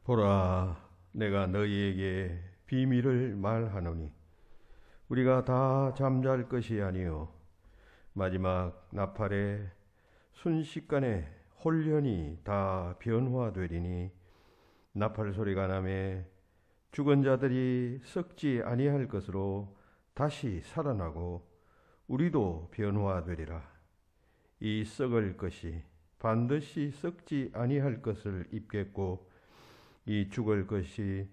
보라, 내가 너희에게 비밀을 말하노니 우리가 다 잠잘 것이 아니요 마지막 나팔에 순식간에 홀연히 다 변화되리니 나팔 소리가 나매 죽은 자들이 썩지 아니할 것으로 다시 살아나고 우리도 변화되리라. 이 썩을 것이 반드시 썩지 아니할 것을 입겠고 이 죽을 것이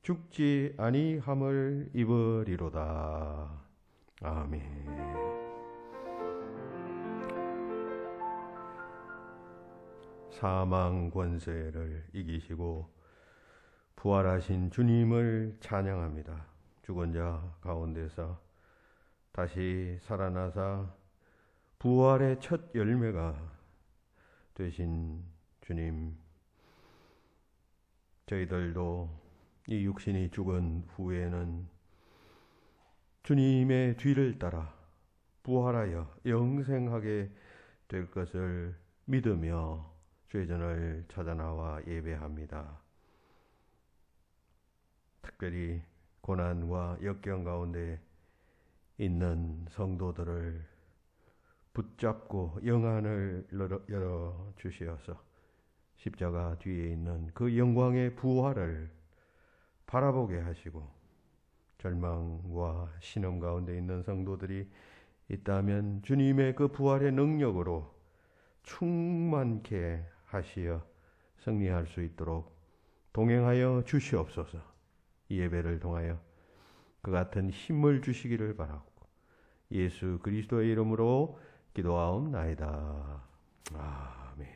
죽지 아니함을 입으리로다. 아멘. 사망 권세를 이기시고 부활하신 주님을 찬양합니다. 죽은 자 가운데서 다시 살아나사 부활의 첫 열매가 되신 주님, 저희들도 이 육신이 죽은 후에는 주님의 뒤를 따라 부활하여 영생하게 될 것을 믿으며 죄전을 찾아 나와 예배합니다. 특별히 고난과 역경 가운데 있는 성도들을 붙잡고 영안을 열어 주시어서 십자가 뒤에 있는 그 영광의 부활을 바라보게 하시고 절망과 신음 가운데 있는 성도들이 있다면 주님의 그 부활의 능력으로 충만케 하시어 승리할 수 있도록 동행하여 주시옵소서. 이 예배를 통하여 그 같은 힘을 주시기를 바라고 예수 그리스도의 이름으로 기도하옵나이다. 아멘.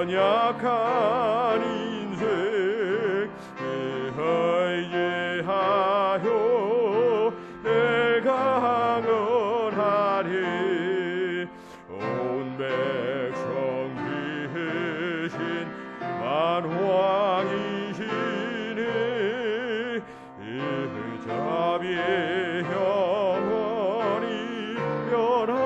연약한 인생 의지하여 내가 응원하리. 온 백성 귀신 만왕이시니 자비 영원히 변함없소라.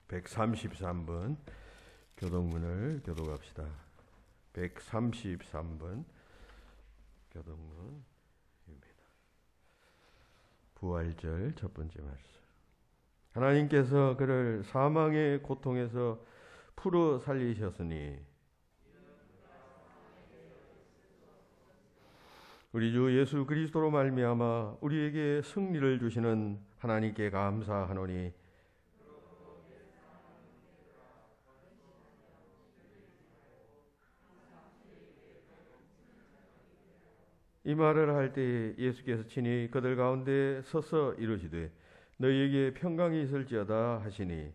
133번 교동문을 교독합시다. 133번 교동문입니다. 부활절 첫 번째 말씀. 하나님께서 그를 사망의 고통에서 풀어 살리셨으니 우리 주 예수 그리스도로 말미암아 우리에게 승리를 주시는 하나님께 감사하노니 이 말을 할 때 예수께서 친히 그들 가운데 서서 이르시되 너희에게 평강이 있을지어다 하시니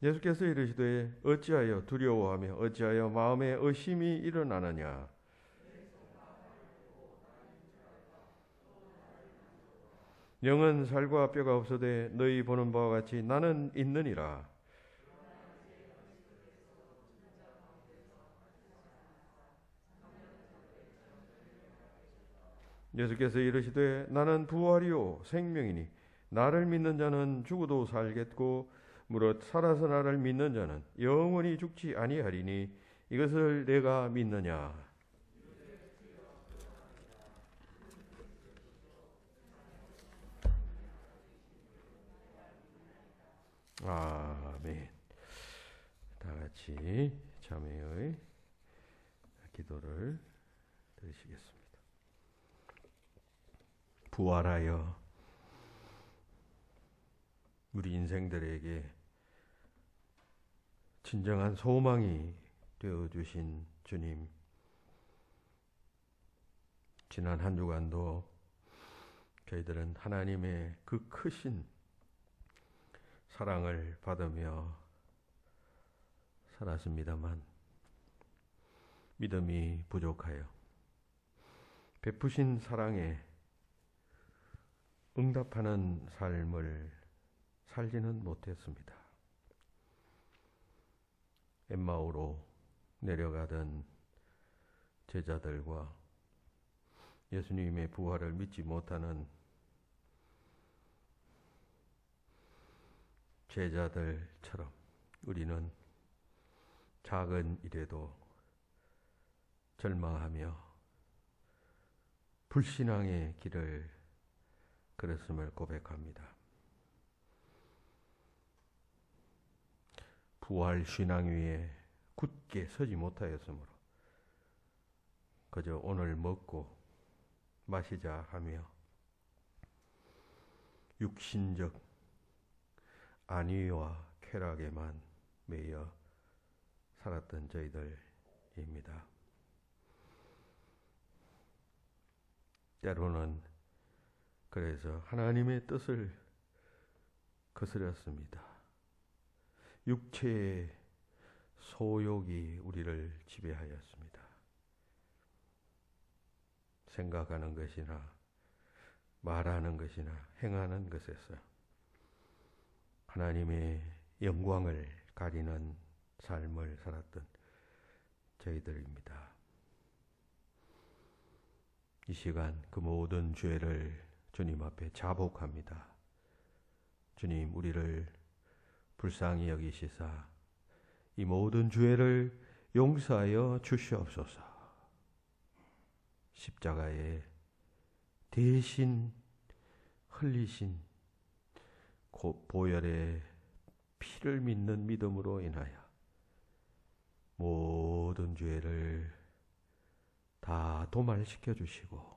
예수께서 이르시되 어찌하여 두려워하며 어찌하여 마음에 의심이 일어나느냐. 영은 살과 뼈가 없어되 너희 보는 바와 같이 나는 있느니라. 예수께서 이르시되 나는 부활이요 생명이니 나를 믿는 자는 죽어도 살겠고 무릇 살아서 나를 믿는 자는 영원히 죽지 아니하리니 이것을 내가 믿느냐. 아멘. 다 같이 자매의 기도를 드리시겠습니다. 부활하여 우리 인생들에게 진정한 소망이 되어주신 주님, 지난 한 주간도 저희들은 하나님의 그 크신 사랑을 받으며 살았습니다만 믿음이 부족하여 베푸신 사랑에 응답하는 삶을 살지는 못했습니다. 엠마오로 내려가던 제자들과 예수님의 부활을 믿지 못하는 제자들처럼 우리는 작은 일에도 절망하며 불신앙의 길을 걸었음을 고백합니다. 부활 신앙 위에 굳게 서지 못하였으므로 그저 오늘 먹고 마시자 하며 육신적 안위와 쾌락에만 매여 살았던 저희들입니다. 때로는 그래서 하나님의 뜻을 거스렸습니다. 육체의 소욕이 우리를 지배하였습니다. 생각하는 것이나 말하는 것이나 행하는 것에서 하나님의 영광을 가리는 삶을 살았던 저희들입니다. 이 시간 그 모든 죄를 주님 앞에 자복합니다. 주님, 우리를 불쌍히 여기시사 이 모든 죄를 용서하여 주시옵소서. 십자가에 대신 흘리신 보혈의 피를 믿는 믿음으로 인하여 모든 죄를 다 도말시켜 주시고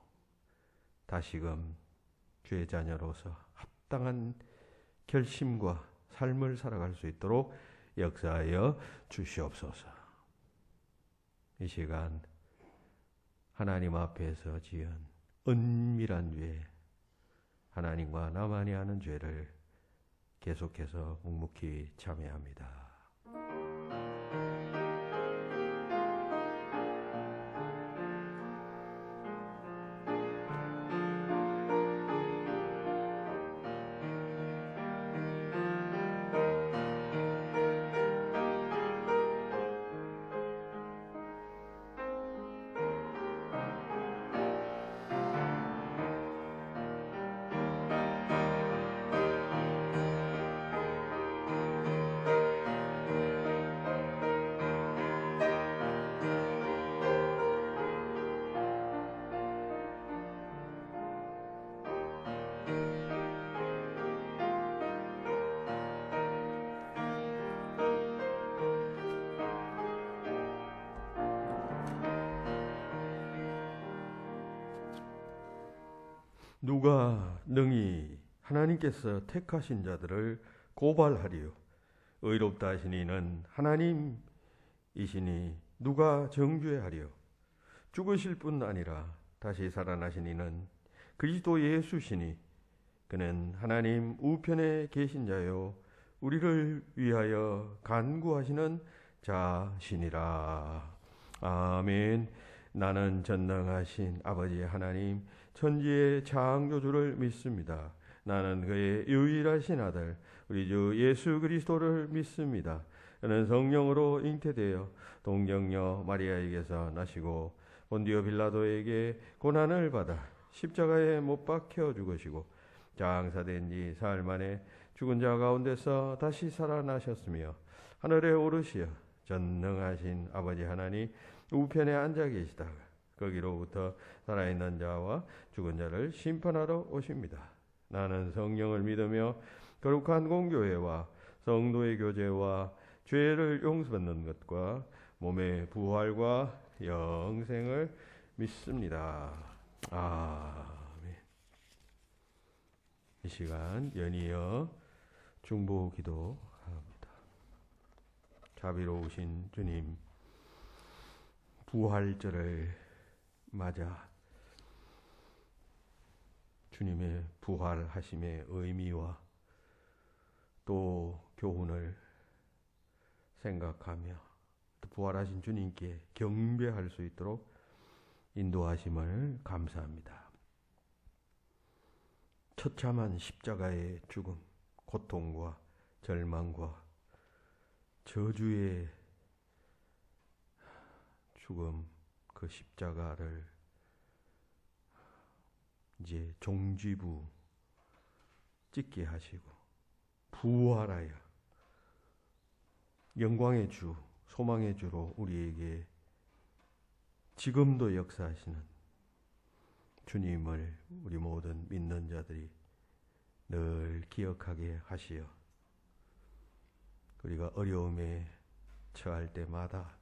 다시금 주의 자녀로서 합당한 결심과 삶을 살아갈 수 있도록 역사하여 주시옵소서. 이 시간 하나님 앞에서 지은 은밀한 죄, 하나님과 나만이 아는 죄를 계속해서 묵묵히 참회합니다. 누가 능히 하나님께서 택하신 자들을 고발하리요. 의롭다 하신 이는 하나님이시니 누가 정죄하리요. 죽으실 뿐 아니라 다시 살아나신 이는 그리스도 예수시니 그는 하나님 우편에 계신 자요 우리를 위하여 간구하시는 자시니라. 아멘. 나는 전능하신 아버지 하나님 천지의 창조주를 믿습니다. 나는 그의 유일하신 아들 우리 주 예수 그리스도를 믿습니다. 그는 성령으로 잉태되어 동정녀 마리아에게서 나시고 본디오 빌라도에게 고난을 받아 십자가에 못 박혀 죽으시고 장사된 지 사흘 만에 죽은 자 가운데서 다시 살아나셨으며 하늘에 오르시어 전능하신 아버지 하나님 우편에 앉아 계시다가 거기로부터 살아있는 자와 죽은 자를 심판하러 오십니다. 나는 성령을 믿으며 거룩한 공교회와 성도의 교제와 죄를 용서받는 것과 몸의 부활과 영생을 믿습니다. 아멘. 이 시간 연이어 중보 기도합니다. 자비로우신 주님, 부활절을 맞아 주님의 부활하심의 의미와 또 교훈을 생각하며 또 부활하신 주님께 경배할 수 있도록 인도하심을 감사합니다. 처참한 십자가의 죽음, 고통과 절망과 저주의 죽음, 그 십자가를 이제 종지부 찍게 하시고 부활하여 영광의 주, 소망의 주로 우리에게 지금도 역사하시는 주님을 우리 모든 믿는 자들이 늘 기억하게 하시어 우리가 어려움에 처할 때마다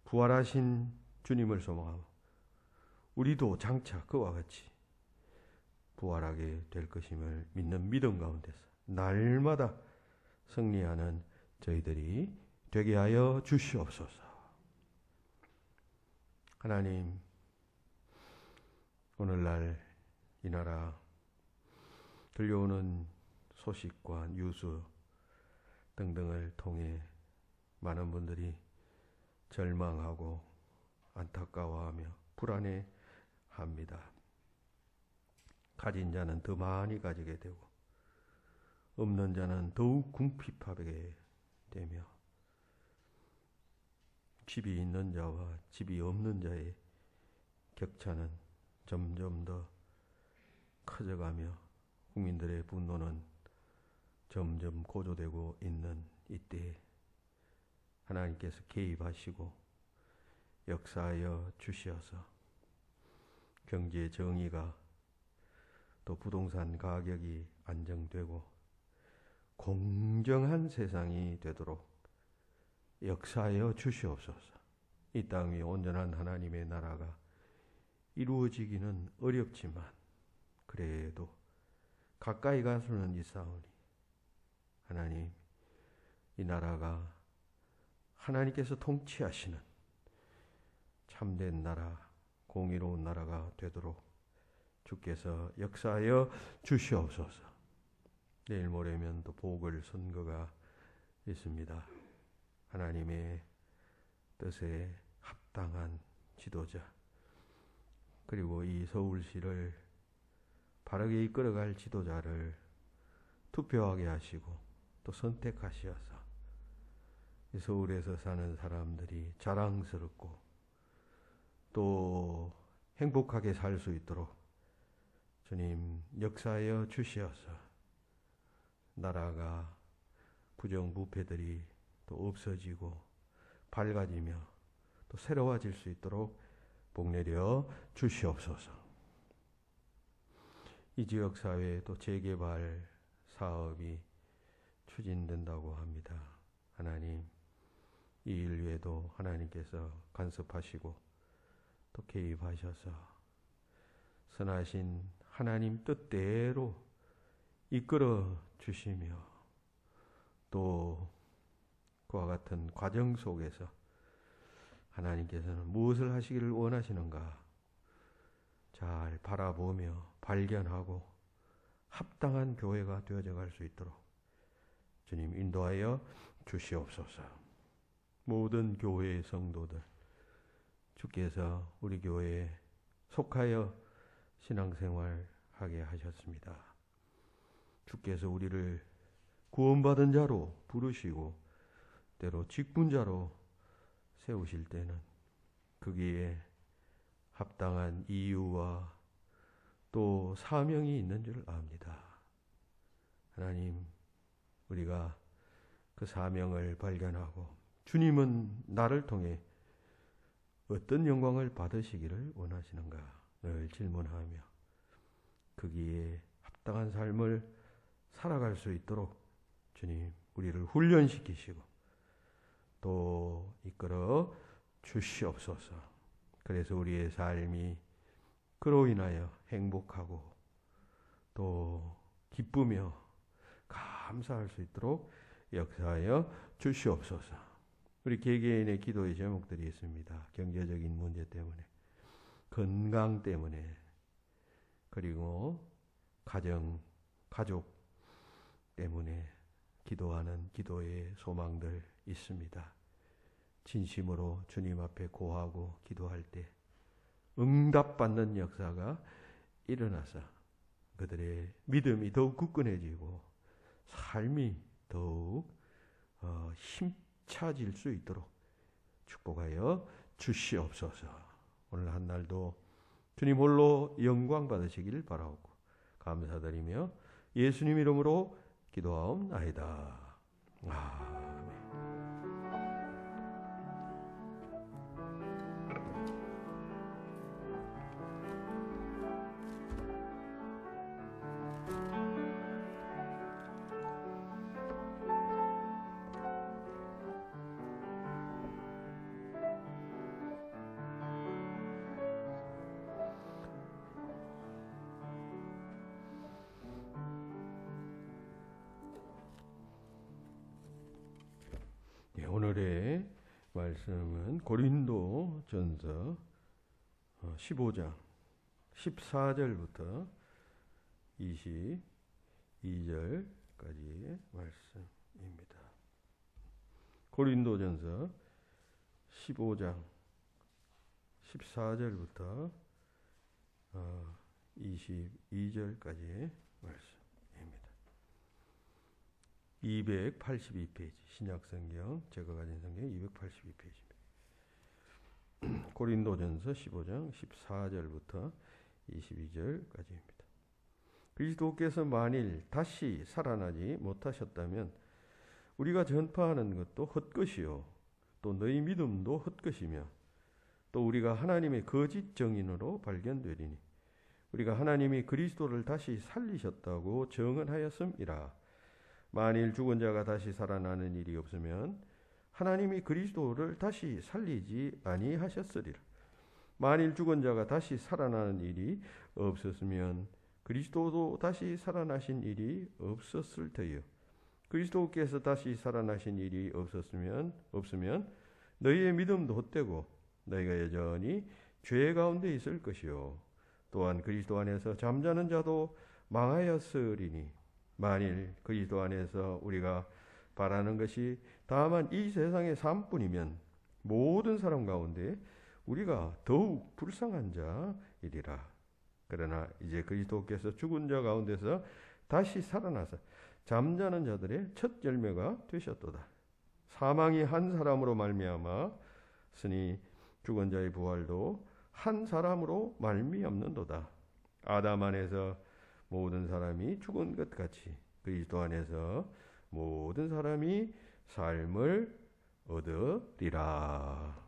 부활하신 주님을 소망하고 우리도 장차 그와 같이 부활하게 될 것임을 믿는 믿음 가운데서 날마다 승리하는 저희들이 되게 하여 주시옵소서. 하나님, 오늘날 이 나라 들려오는 소식과 뉴스 등등을 통해 많은 분들이 절망하고 안타까워하며 불안해합니다. 가진 자는 더 많이 가지게 되고 없는 자는 더욱 궁핍하게 되며 집이 있는 자와 집이 없는 자의 격차는 점점 더 커져가며 국민들의 분노는 점점 고조되고 있는 이때에 하나님께서 개입하시고 역사하여 주시어서 경제 정의가 또 부동산 가격이 안정되고 공정한 세상이 되도록 역사하여 주시옵소서. 이 땅 위 온전한 하나님의 나라가 이루어지기는 어렵지만 그래도 가까이 가서는 있사오니 하나님, 이 나라가 하나님께서 통치하시는 참된 나라, 공의로운 나라가 되도록 주께서 역사하여 주시옵소서. 내일 모레면 또 보궐선거가 있습니다. 하나님의 뜻에 합당한 지도자, 그리고 이 서울시를 바르게 이끌어갈 지도자를 투표하게 하시고 또 선택하시어서 이 서울에서 사는 사람들이 자랑스럽고 또 행복하게 살 수 있도록 주님 역사하여 주시어서 나라가 부정부패들이 또 없어지고 밝아지며 또 새로워질 수 있도록 복내려 주시옵소서. 이 지역 사회에 또 재개발 사업이 추진된다고 합니다. 하나님, 이 인류에도 하나님께서 간섭하시고 또 개입하셔서 선하신 하나님 뜻대로 이끌어 주시며 또 그와 같은 과정 속에서 하나님께서는 무엇을 하시기를 원하시는가 잘 바라보며 발견하고 합당한 교회가 되어져 갈 수 있도록 주님 인도하여 주시옵소서. 모든 교회의 성도들 주께서 우리 교회에 속하여 신앙생활하게 하셨습니다. 주께서 우리를 구원받은 자로 부르시고 때로 직분자로 세우실 때는 거기에 합당한 이유와 또 사명이 있는 줄 압니다. 하나님, 우리가 그 사명을 발견하고 주님은 나를 통해 어떤 영광을 받으시기를 원하시는가 늘 질문하며 거기에 합당한 삶을 살아갈 수 있도록 주님 우리를 훈련시키시고 또 이끌어 주시옵소서. 그래서 우리의 삶이 그로 인하여 행복하고 또 기쁘며 감사할 수 있도록 역사하여 주시옵소서. 우리 개개인의 기도의 제목들이 있습니다. 경제적인 문제 때문에, 건강 때문에, 그리고 가족 때문에 기도하는 기도의 소망들 있습니다. 진심으로 주님 앞에 고하고 기도할 때 응답받는 역사가 일어나서 그들의 믿음이 더욱 굳건해지고 삶이 더욱 힘차질 수 있도록 축복하여 주시옵소서. 오늘 한 날도 주님 홀로 영광 받으시길 바라옵고 감사드리며 예수님 이름으로 기도하옵나이다. 아멘. 오늘의 말씀은 고린도전서 15장 14절부터 22절까지의 말씀입니다. 고린도전서 15장 14절부터 22절까지의 말씀입니다. 282페이지 신약성경 제가 가진 성경 282페이지입니다. 고린도전서 15장 14절부터 22절까지입니다. 그리스도께서 만일 다시 살아나지 못하셨다면 우리가 전파하는 것도 헛것이요 또 너희 믿음도 헛것이며 또 우리가 하나님의 거짓 정인으로 발견되리니 우리가 하나님이 그리스도를 다시 살리셨다고 정언하였음이라. 만일 죽은 자가 다시 살아나는 일이 없으면 하나님이 그리스도를 다시 살리지 아니하셨으리라. 만일 죽은 자가 다시 살아나는 일이 없었으면 그리스도도 다시 살아나신 일이 없었을 터이요. 그리스도께서 다시 살아나신 일이 없으면 너희의 믿음도 헛되고 너희가 여전히 죄 가운데 있을 것이요. 또한 그리스도 안에서 잠자는 자도 망하였으리니 만일 그리스도 안에서 우리가 바라는 것이 다만 이 세상의 삶뿐이면 모든 사람 가운데 우리가 더욱 불쌍한 자이리라. 그러나 이제 그리스도께서 죽은 자 가운데서 다시 살아나서 잠자는 자들의 첫 열매가 되셨도다. 사망이 한 사람으로 말미암았으니 죽은 자의 부활도 한 사람으로 말미암는도다. 아담 안에서 모든 사람이 죽은 것 같이 그리스도 안에서 모든 사람이 삶을 얻으리라.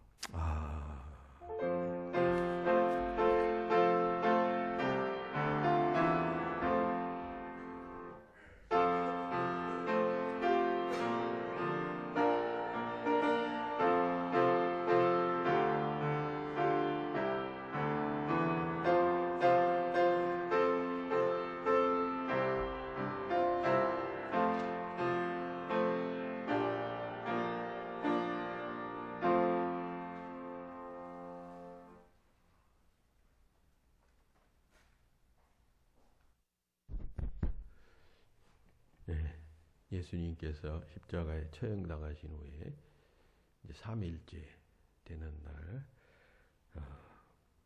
예수님께서 십자가에 처형당하신 후에 이제 3일째 되는 날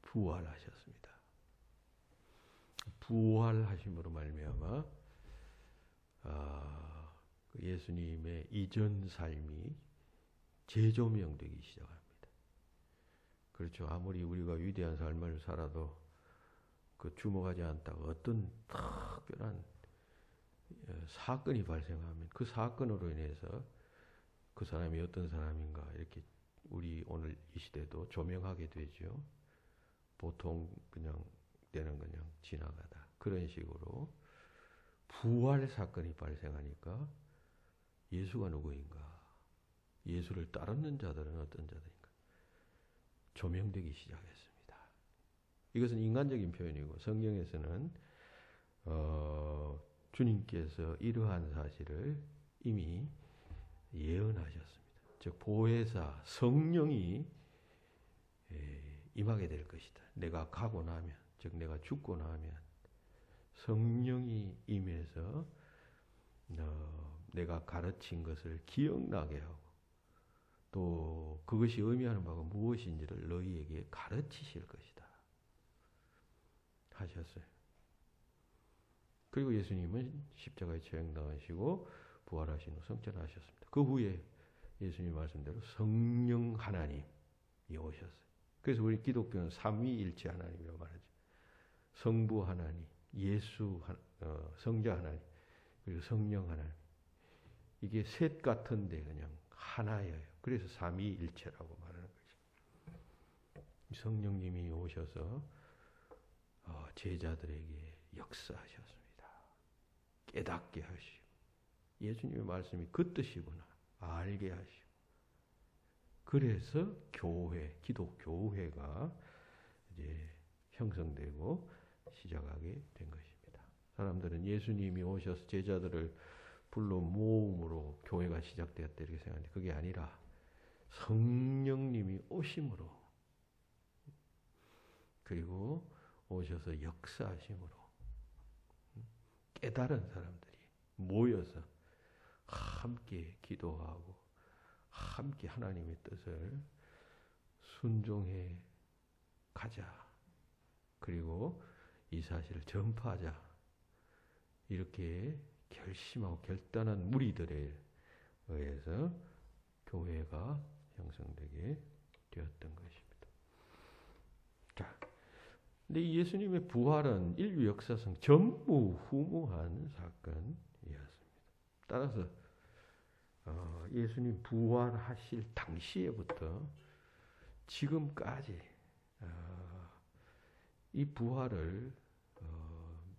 부활하셨습니다. 부활하심으로 말미암아 그 예수님의 이전 삶이 재조명되기 시작합니다. 그렇죠. 아무리 우리가 위대한 삶을 살아도 그 주목하지 않다가 어떤 특별한 사건이 발생하면 그 사건으로 인해서 그 사람이 어떤 사람인가 이렇게 우리 오늘 이 시대도 조명하게 되죠. 보통 그냥 때는 그냥 지나가다. 그런 식으로 부활 사건이 발생하니까 예수가 누구인가? 예수를 따르는 자들은 어떤 자들인가? 조명되기 시작했습니다. 이것은 인간적인 표현이고 성경에서는 주님께서 이러한 사실을 이미 예언하셨습니다. 즉 보혜사 성령이 임하게 될 것이다. 내가 가고 나면, 즉 내가 죽고 나면 성령이 임해서 내가 가르친 것을 기억나게 하고 또 그것이 의미하는 바가 무엇인지를 너희에게 가르치실 것이다. 하셨어요. 그리고 예수님은 십자가에 처형당하시고 부활하신 후 성천하셨습니다. 그 후에 예수님 말씀대로 성령 하나님이 오셨어요. 그래서 우리 기독교는 삼위일체 하나님이라고 말하죠. 성부 하나님, 예수 성자 하나님, 그리고 성령 하나님. 이게 셋 같은데 그냥 하나예요. 그래서 삼위일체라고 말하는 거죠. 성령님이 오셔서 제자들에게 역사하셨습니다. 깨닫게 하시고 예수님의 말씀이 그 뜻이구나 알게 하시고 그래서 교회, 기독교회가 이제 형성되고 시작하게 된 것입니다. 사람들은 예수님이 오셔서 제자들을 불러 모음으로 교회가 시작되었다 이렇게 생각하는데 그게 아니라 성령님이 오심으로 그리고 오셔서 역사하심으로 깨달은 사람들이 모여서 함께 기도하고 함께 하나님의 뜻을 순종해 가자. 그리고 이 사실을 전파하자. 이렇게 결심하고 결단한 무리들에 의해서 교회가 형성되게 되었던 것입니다. 자, 근데 이 예수님의 부활은 인류 역사상 전무후무한 사건이었습니다. 따라서 예수님 부활하실 당시에부터 지금까지 이 부활을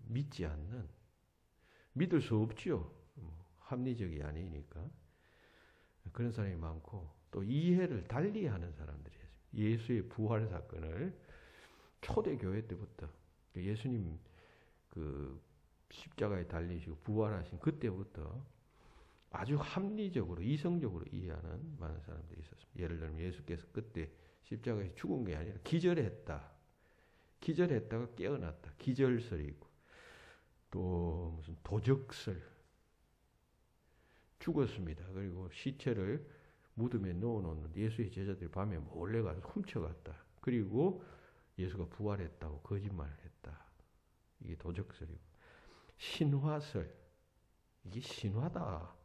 믿지 않는 믿을 수 없죠. 합리적이 아니니까 그런 사람이 많고 또 이해를 달리하는 사람들이 있습니다. 예수의 부활 사건을 초대교회 때부터 예수님 그 십자가에 달리시고 부활하신 그때부터 아주 합리적으로 이성적으로 이해하는 많은 사람들이 있었습니다. 예를 들면 예수께서 그때 십자가에 죽은 게 아니라 기절했다. 기절했다가 깨어났다. 기절설이 있고 또 무슨 도적설 죽었습니다. 그리고 시체를 무덤에 넣어놓는 예수의 제자들이 밤에 몰래 가서 훔쳐갔다. 그리고 예수가 부활했다고 거짓말을 했다. 이게 도적설이고 신화설 이게 신화다.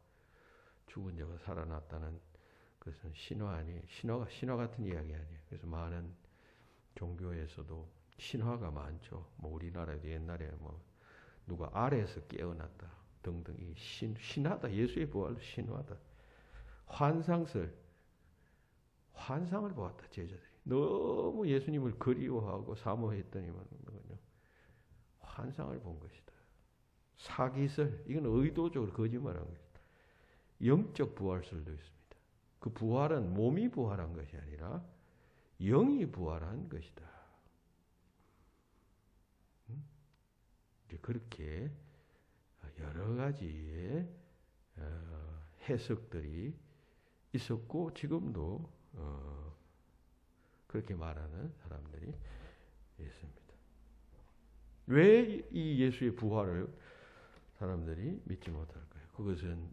죽은 자가 살아났다는 것은 신화 아니에요. 신화 같은 이야기 아니에요. 그래서 많은 종교에서도 신화가 많죠. 뭐 우리나라에도 옛날에 뭐 누가 아래에서 깨어났다 등등 이 신화다. 예수의 부활도 신화다. 환상설 환상을 보았다. 제자들이 너무 예수님을 그리워하고 사모했더니만 환상을 본 것이다. 사기설 이건 의도적으로 거짓말한 것이다. 영적 부활설도 있습니다. 그 부활은 몸이 부활한 것이 아니라 영이 부활한 것이다. 그렇게 여러 가지의 해석들이 있었고 지금도 그렇게 말하는 사람들이 있습니다. 왜 이 예수의 부활을 사람들이 믿지 못할까요? 그것은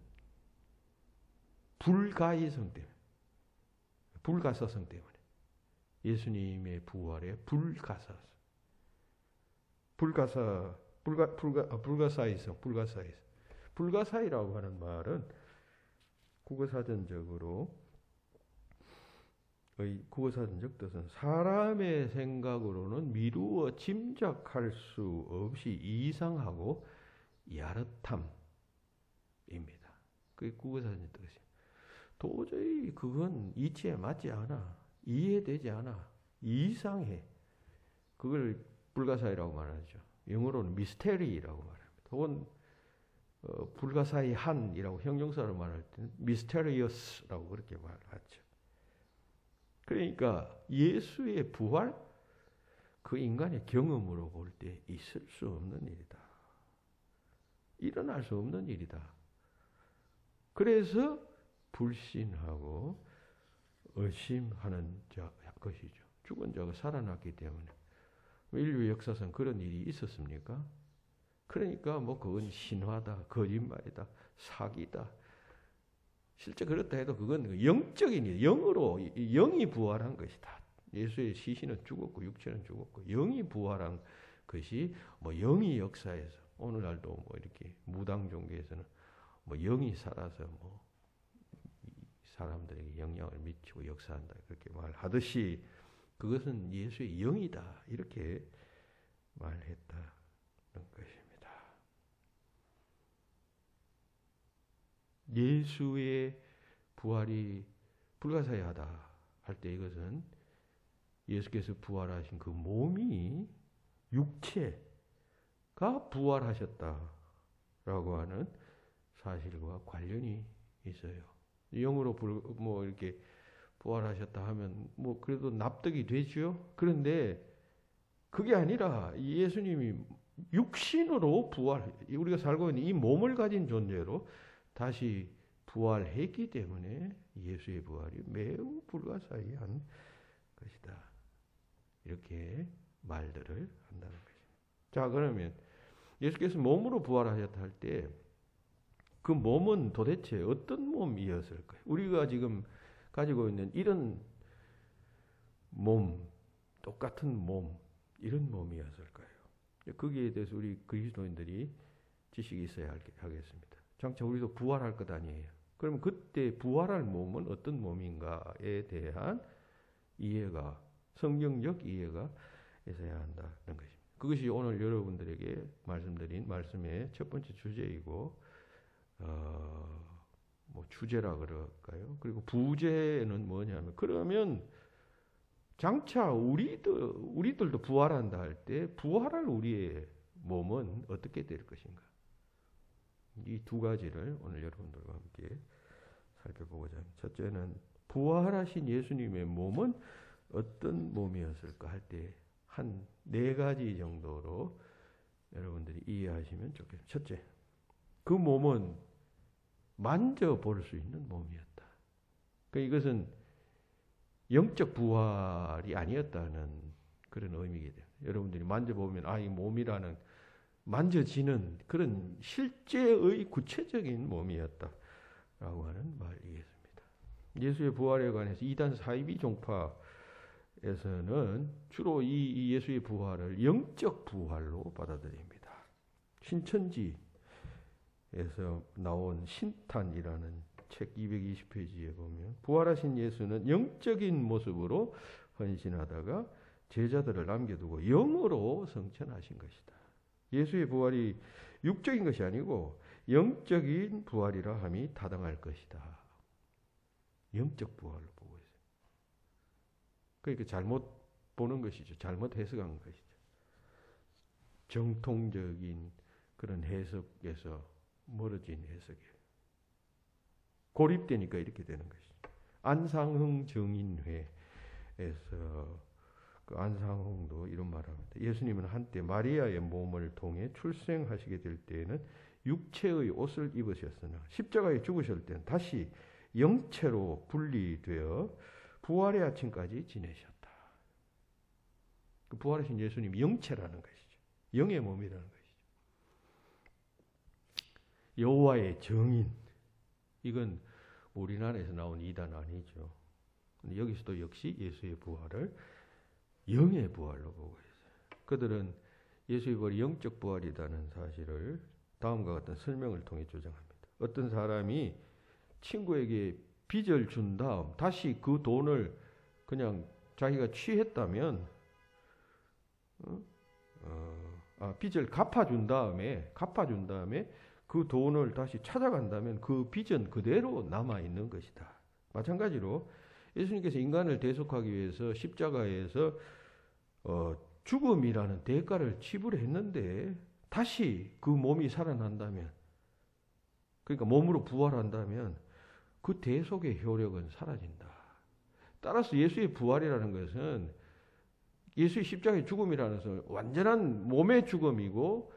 불가이성 때문에, 불가사성 때문에. 예수님의 부활의 불가사성. 불가사의성. 불가사의라고 하는 말은 국어사전적 뜻은 사람의 생각으로는 미루어 짐작할 수 없이 이상하고 야릇함입니다. 그게 국어사전적 뜻이에요. 도저히 그건 이치에 맞지 않아. 이해되지 않아. 이상해. 그걸 불가사의라고 말하죠. 영어로는 미스테리라고 말합니다. 혹은 불가사의한이라고 형용사로 말할 때는 misterious라고 그렇게 말하죠. 그러니까 예수의 부활, 그 인간의 경험으로 볼 때 있을 수 없는 일이다. 일어날 수 없는 일이다. 그래서 불신하고 의심하는 것이죠. 죽은 자가 살아났기 때문에. 인류 역사상 그런 일이 있었습니까? 그러니까 뭐 그건 신화다, 거짓말이다, 사기다. 실제 그렇다 해도 그건 영적인 일, 영이 부활한 것이다. 예수의 시신은 죽었고 육체는 죽었고 영이 부활한 것이 뭐 영이 역사에서 오늘날도 뭐 이렇게 무당 종교에서는 뭐 영이 살아서 뭐 사람들에게 영향을 미치고 역사한다 그렇게 말하듯이 그것은 예수의 영이다 이렇게 말했다는 것입니다. 예수의 부활이 불가사의하다 할 때 이것은 예수께서 부활하신 그 몸이 육체가 부활하셨다라고 하는 사실과 관련이 있어요. 영으로 뭐 이렇게 부활하셨다 하면 뭐 그래도 납득이 되죠. 그런데 그게 아니라 예수님이 육신으로 우리가 살고 있는 이 몸을 가진 존재로 다시 부활했기 때문에 예수의 부활이 매우 불가사의한 것이다. 이렇게 말들을 한다는 것입니다. 자, 그러면 예수께서 몸으로 부활하셨다 할 때 그 몸은 도대체 어떤 몸이었을까요? 우리가 지금 가지고 있는 이런 몸, 똑같은 몸, 이런 몸이었을까요? 거기에 대해서 우리 그리스도인들이 지식이 있어야 하겠습니다. 장차 우리도 부활할 것 아니에요. 그럼 그때 부활할 몸은 어떤 몸인가에 대한 이해가, 성경적 이해가 있어야 한다는 것입니다. 그것이 오늘 여러분들에게 말씀드린 말씀의 첫 번째 주제이고, 뭐 주제라 그럴까요? 그리고 부제는 뭐냐면, 그러면 장차 우리들도 부활한다 할 때 부활할 우리의 몸은 어떻게 될 것인가? 이 두 가지를 오늘 여러분들과 함께 살펴보고자 합니다. 첫째는 부활하신 예수님의 몸은 어떤 몸이었을까 할 때 한 네 가지 정도로 여러분들이 이해하시면 좋겠습니다. 첫째, 그 몸은 만져볼 수 있는 몸이었다. 그러니까 이것은 영적 부활이 아니었다는 그런 의미가 돼요. 여러분들이 만져보면 이 몸이라는 만져지는 그런 실제의 구체적인 몸이었다라고 하는 말이겠습니다. 예수의 부활에 관해서 이단 사이비 종파에서는 주로 이 예수의 부활을 영적 부활로 받아들입니다. 신천지에서 나온 신탄이라는 책 220페이지에 보면 부활하신 예수는 영적인 모습으로 헌신하다가 제자들을 남겨두고 영으로 성천하신 것이다. 예수의 부활이 육적인 것이 아니고 영적인 부활이라 함이 타당할 것이다. 영적 부활로 보고 있어요. 그러니까 잘못 보는 것이죠. 잘못 해석한 것이죠. 정통적인 그런 해석에서 멀어진 해석이에요. 고립되니까 이렇게 되는 것이죠. 안상흥 정인회에서 그 안상홍도 이런 말을 합니다. 예수님은 한때 마리아의 몸을 통해 출생하시게 될 때에는 육체의 옷을 입으셨으나 십자가에 죽으실 때는 다시 영체로 분리되어 부활의 아침까지 지내셨다. 그 부활하신 예수님이 영체라는 것이죠. 영의 몸이라는 것이죠. 여호와의 정인, 이건 우리나라에서 나온 이단 아니죠. 근데 여기서도 역시 예수의 부활을 영의 부활로 보고 있어요. 그들은 예수의 부활이 영적 부활이라는 사실을 다음과 같은 설명을 통해 주장합니다. 어떤 사람이 친구에게 빚을 준 다음 다시 그 돈을 그냥 자기가 취했다면 빚을 갚아준 다음에 그 돈을 다시 찾아간다면 그 빚은 그대로 남아있는 것이다. 마찬가지로 예수님께서 인간을 대속하기 위해서 십자가에서 죽음이라는 대가를 지불했는데 다시 그 몸이 살아난다면, 그러니까 몸으로 부활한다면 그 대속의 효력은 사라진다. 따라서 예수의 부활이라는 것은 예수의 십자가의 죽음이라는 것은 완전한 몸의 죽음이고,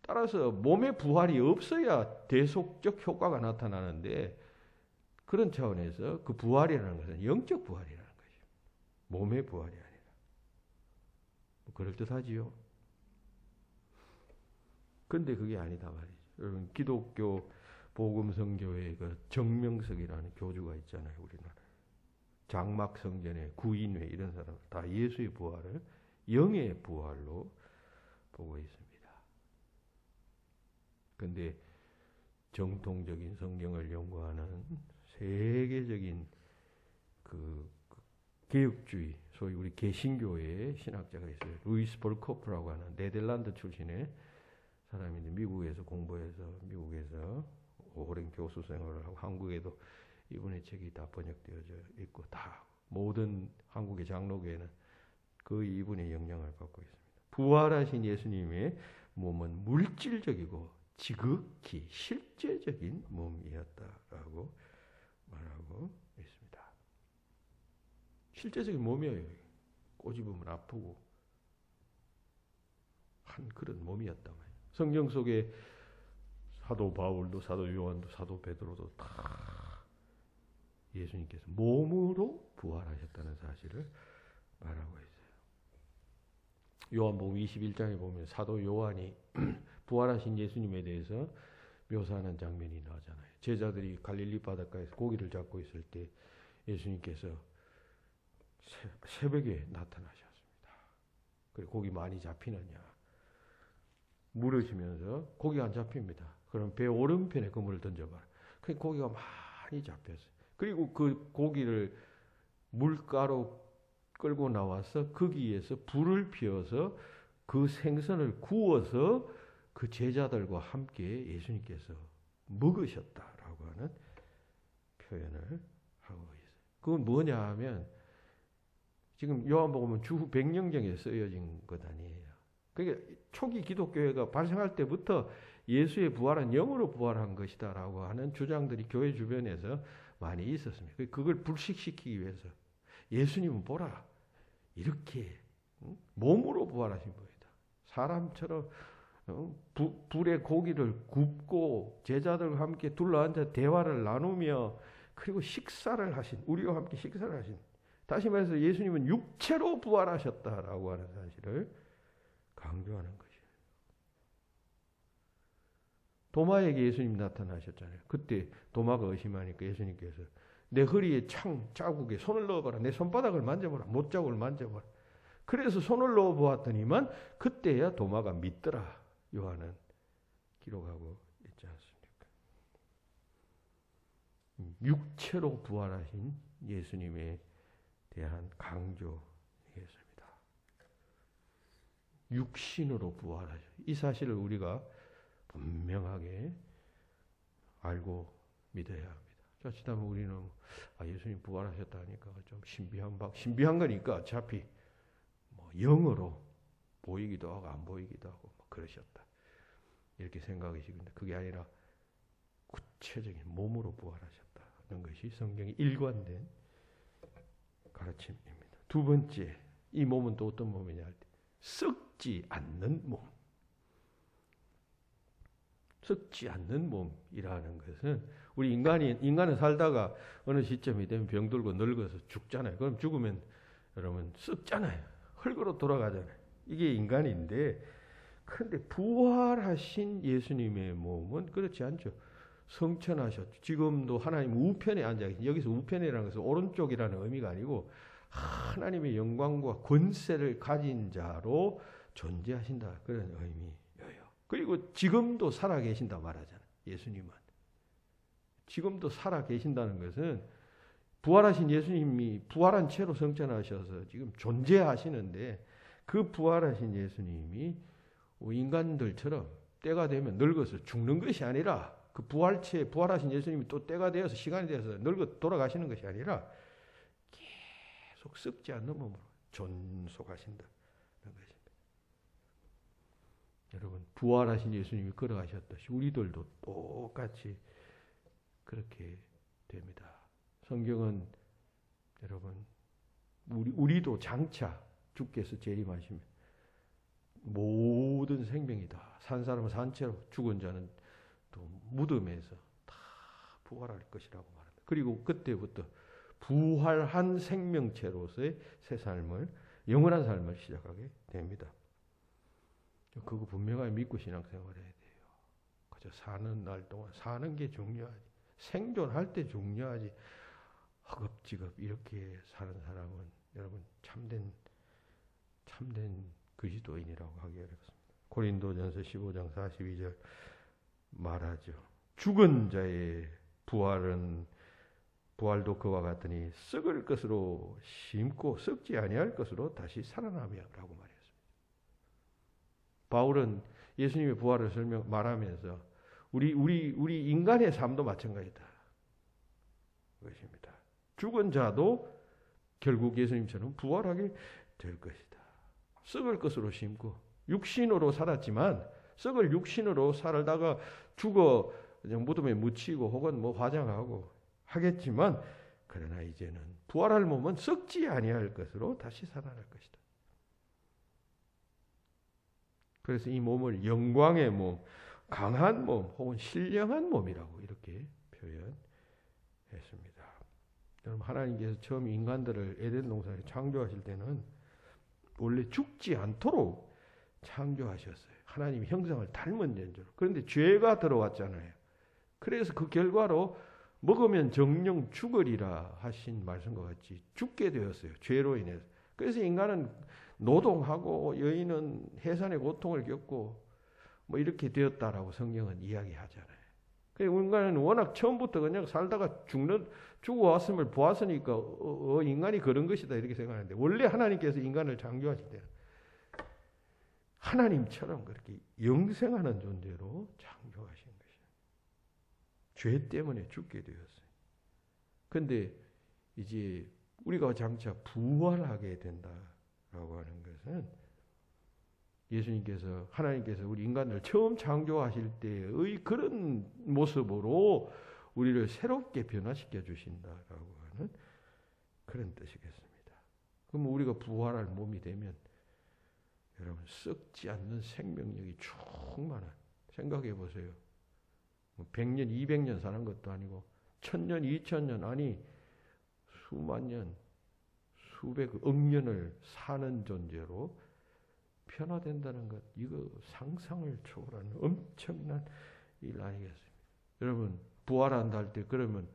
따라서 몸의 부활이 없어야 대속적 효과가 나타나는데, 그런 차원에서 그 부활이라는 것은 영적 부활이라는 것이죠. 몸의 부활이 아니라. 그럴듯하지요. 근데 그게 아니다 말이죠. 여러분, 기독교 복음성교회의 그 정명석이라는 교주가 있잖아요, 우리나라에. 장막성전의 구인회 이런 사람 다 예수의 부활을 영의 부활로 보고 있습니다. 근데 정통적인 성경을 연구하는 세계적인 그 개혁주의, 소위 우리 개신교회의 신학자가 있어요. 루이스 볼코프라고 하는 네덜란드 출신의 사람인데 미국에서 공부해서 미국에서 오랜 교수 생활을 하고 한국에도 이분의 책이 다 번역되어져 있고 다 모든 한국의 장로교회는 거의 이분의 영향을 받고 있습니다. 부활하신 예수님의 몸은 물질적이고 지극히 실제적인 몸이었다라고 말하고 있습니다. 실제적인 몸이에요. 꼬집으면 아프고 한 그런 몸이었단 말이에요. 성경 속에 사도 바울도 사도 요한도 사도 베드로도 다 예수님께서 몸으로 부활하셨다는 사실을 말하고 있어요. 요한복음 21장에 보면 사도 요한이 부활하신 예수님에 대해서 묘사하는 장면이 나오잖아요. 제자들이 갈릴리 바닷가에서 고기를 잡고 있을 때 예수님께서 새벽에 나타나셨습니다. 그래 고기 많이 잡히느냐 물으시면서 고기가 안 잡힙니다. 그럼 배 오른편에 그물을 던져봐라. 그 고기가 많이 잡혔어요. 그리고 그 고기를 물가로 끌고 나와서 거기에서 불을 피워서 그 생선을 구워서 그 제자들과 함께 예수님께서 먹으셨다라고 하는 표현을 하고 있어요. 그건 뭐냐 하면 지금 요한복음은 주후 100년경에 쓰여진 것 아니에요. 그러니까 초기 기독교회가 발생할 때부터 예수의 부활은 영으로 부활한 것이다라고 하는 주장들이 교회 주변에서 많이 있었습니다. 그걸 불식시키기 위해서 예수님은 보라 이렇게 몸으로 부활하신 분이다. 사람처럼 불에 고기를 굽고 제자들과 함께 둘러앉아 대화를 나누며 그리고 식사를 하신 우리와 함께 식사를 하신 다시 말해서 예수님은 육체로 부활하셨다라고 하는 사실을 강조하는 것이에요. 도마에게 예수님이 나타나셨잖아요. 그때 도마가 의심하니까 예수님께서 내 허리에 창 자국에 손을 넣어봐라. 내 손바닥을 만져봐라. 못자국을 만져봐라. 그래서 손을 넣어보았더니만 그때야 도마가 믿더라. 요한은 기록하고 있지 않습니까? 육체로 부활하신 예수님에 대한 강조이겠습니다. 육신으로 부활하셔. 이 사실을 우리가 분명하게 알고 믿어야 합니다. 자칫하면 우리는 예수님 부활하셨다 하니까 좀 신비한 거니까 어차피 뭐 영으로 보이기도 하고 안 보이기도 하고 뭐 그러셨다. 이렇게 생각하시는데 그게 아니라 구체적인 몸으로 부활하셨다는 것이 성경이 일관된 가르침입니다. 두 번째, 이 몸은 또 어떤 몸이냐 할 때 썩지 않는 몸. 썩지 않는 몸이라는 것은 우리 인간은 살다가 어느 시점이 되면 병들고 늙어서 죽잖아요. 그럼 죽으면 여러분 썩잖아요. 흙으로 돌아가잖아요. 이게 인간인데 그런데 부활하신 예수님의 몸은 그렇지 않죠. 성천하셨죠. 지금도 하나님 우편에 앉아 계신, 여기서 우편이라는 것은 오른쪽이라는 의미가 아니고 하나님의 영광과 권세를 가진 자로 존재하신다, 그런 의미예요. 그리고 지금도 살아 계신다 말하잖아요. 예수님은 지금도 살아 계신다는 것은 부활하신 예수님이 부활한 채로 성천하셔서 지금 존재하시는데, 그 부활하신 예수님이 인간들처럼 때가 되면 늙어서 죽는 것이 아니라, 그 부활하신 예수님이 또 때가 되어서 시간이 되어서 늙어 돌아가시는 것이 아니라 계속 썩지 않는 몸으로 존속하신다는 것입니다. 여러분, 부활하신 예수님이 걸어가셨듯이 우리들도 똑같이 그렇게 됩니다. 성경은 여러분, 우리도 장차 주께서 재림하시면 모든 생명이다, 산 사람은 산채로, 죽은 자는 또 무덤에서 다 부활할 것이라고 말합니다. 그리고 그때부터 부활한 생명체로서의 새 삶을, 영원한 삶을 시작하게 됩니다. 그거 분명하게 믿고 신앙생활 해야 돼요. 그저 사는 날 동안 사는 게 중요하지, 생존할 때 중요하지, 허겁지겁 이렇게 사는 사람은 여러분 참된 그리스도인이라고 하기 어렵습니다. 고린도전서 15장 42절 말하죠. 죽은 자의 부활도 그와 같으니 썩을 것으로 심고 썩지 아니할 것으로 다시 살아나며라고 말했습니다. 바울은 예수님의 부활을 말하면서 우리 인간의 삶도 마찬가지다, 그것입니다. 죽은 자도 결국 예수님처럼 부활하게 될 것이다. 썩을 것으로 심고, 육신으로 살았지만 썩을 육신으로 살다가 죽어 무덤에 묻히고 혹은 화장하고 하겠지만, 그러나 이제는 부활할 몸은 썩지 아니할 것으로 다시 살아날 것이다. 그래서 이 몸을 영광의 몸, 강한 몸 혹은 신령한 몸이라고 이렇게 표현했습니다. 여러분, 하나님께서 처음 인간들을 에덴 동산에 창조하실 때는 원래 죽지 않도록 창조하셨어요. 하나님의 형상을 닮은 존재로. 그런데 죄가 들어왔잖아요. 그래서 그 결과로 먹으면 정령 죽으리라 하신 말씀과 같이 죽게 되었어요, 죄로 인해서. 그래서 인간은 노동하고 여인은 해산의 고통을 겪고 이렇게 되었다라고 성경은 이야기하잖아요. 인간은 워낙 처음부터 그냥 살다가 죽어왔음을 보았으니까 인간이 그런 것이다 이렇게 생각하는데, 원래 하나님께서 인간을 창조하실 때는 하나님처럼 그렇게 영생하는 존재로 창조하신 것이에요. 죄 때문에 죽게 되었어요. 그런데 이제 우리가 장차 부활하게 된다라고 하는 것은, 하나님께서 우리 인간을 처음 창조하실 때의 그런 모습으로 우리를 새롭게 변화시켜 주신다라고 하는 그런 뜻이겠습니다. 그럼 우리가 부활할 몸이 되면 여러분, 썩지 않는 생명력이 충만한, 생각해 보세요. 100년, 200년 사는 것도 아니고 1000년, 2000년, 아니 수만 년, 수백억 년을 사는 존재로 변화된다는 것, 이거 상상을 초월하는 엄청난 일 아니겠습니까? 여러분, 부활한다 할 때 그러면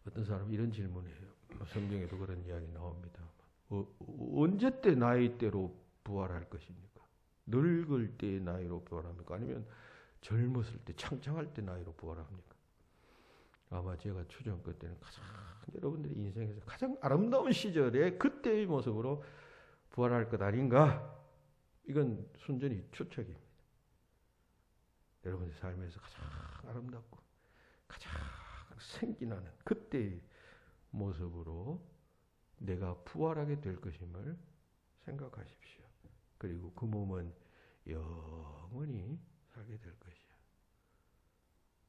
어떤 사람 이런 질문이에요. 성경에도 그런 이야기 나옵니다. 언제 때 나이대로 부활할 것입니까? 늙을 때의 나이로 부활합니까? 아니면 젊었을 때, 창창할 때 나이로 부활합니까? 아마 제가 추정 그때는 여러분들의 인생에서 가장 아름다운 시절에 그때의 모습으로 부활할 것 아닌가? 이건 순전히 추측입니다. 여러분의 삶에서 가장 아름답고 가장 생기나는 그때의 모습으로 내가 부활하게 될 것임을 생각하십시오. 그리고 그 몸은 영원히 살게 될 것이야.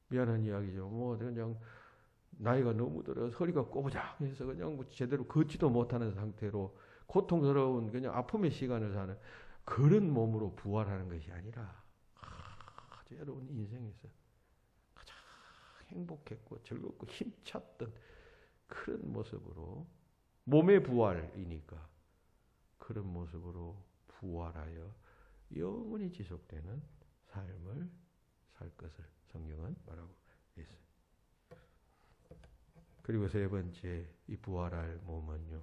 미안한 이야기죠. 그냥 나이가 너무 들어서 허리가 꼬부장해서 그냥 제대로 걷지도 못하는 상태로 고통스러운 그냥 아픔의 시간을 사는 그런 몸으로 부활하는 것이 아니라, 아주 여러분 인생에서 가장 행복했고 즐겁고 힘찼던 그런 모습으로, 몸의 부활이니까 그런 모습으로 부활하여 영원히 지속되는 삶을 살 것을 성경은 말하고 있어요. 그리고 세 번째, 이 부활할 몸은요,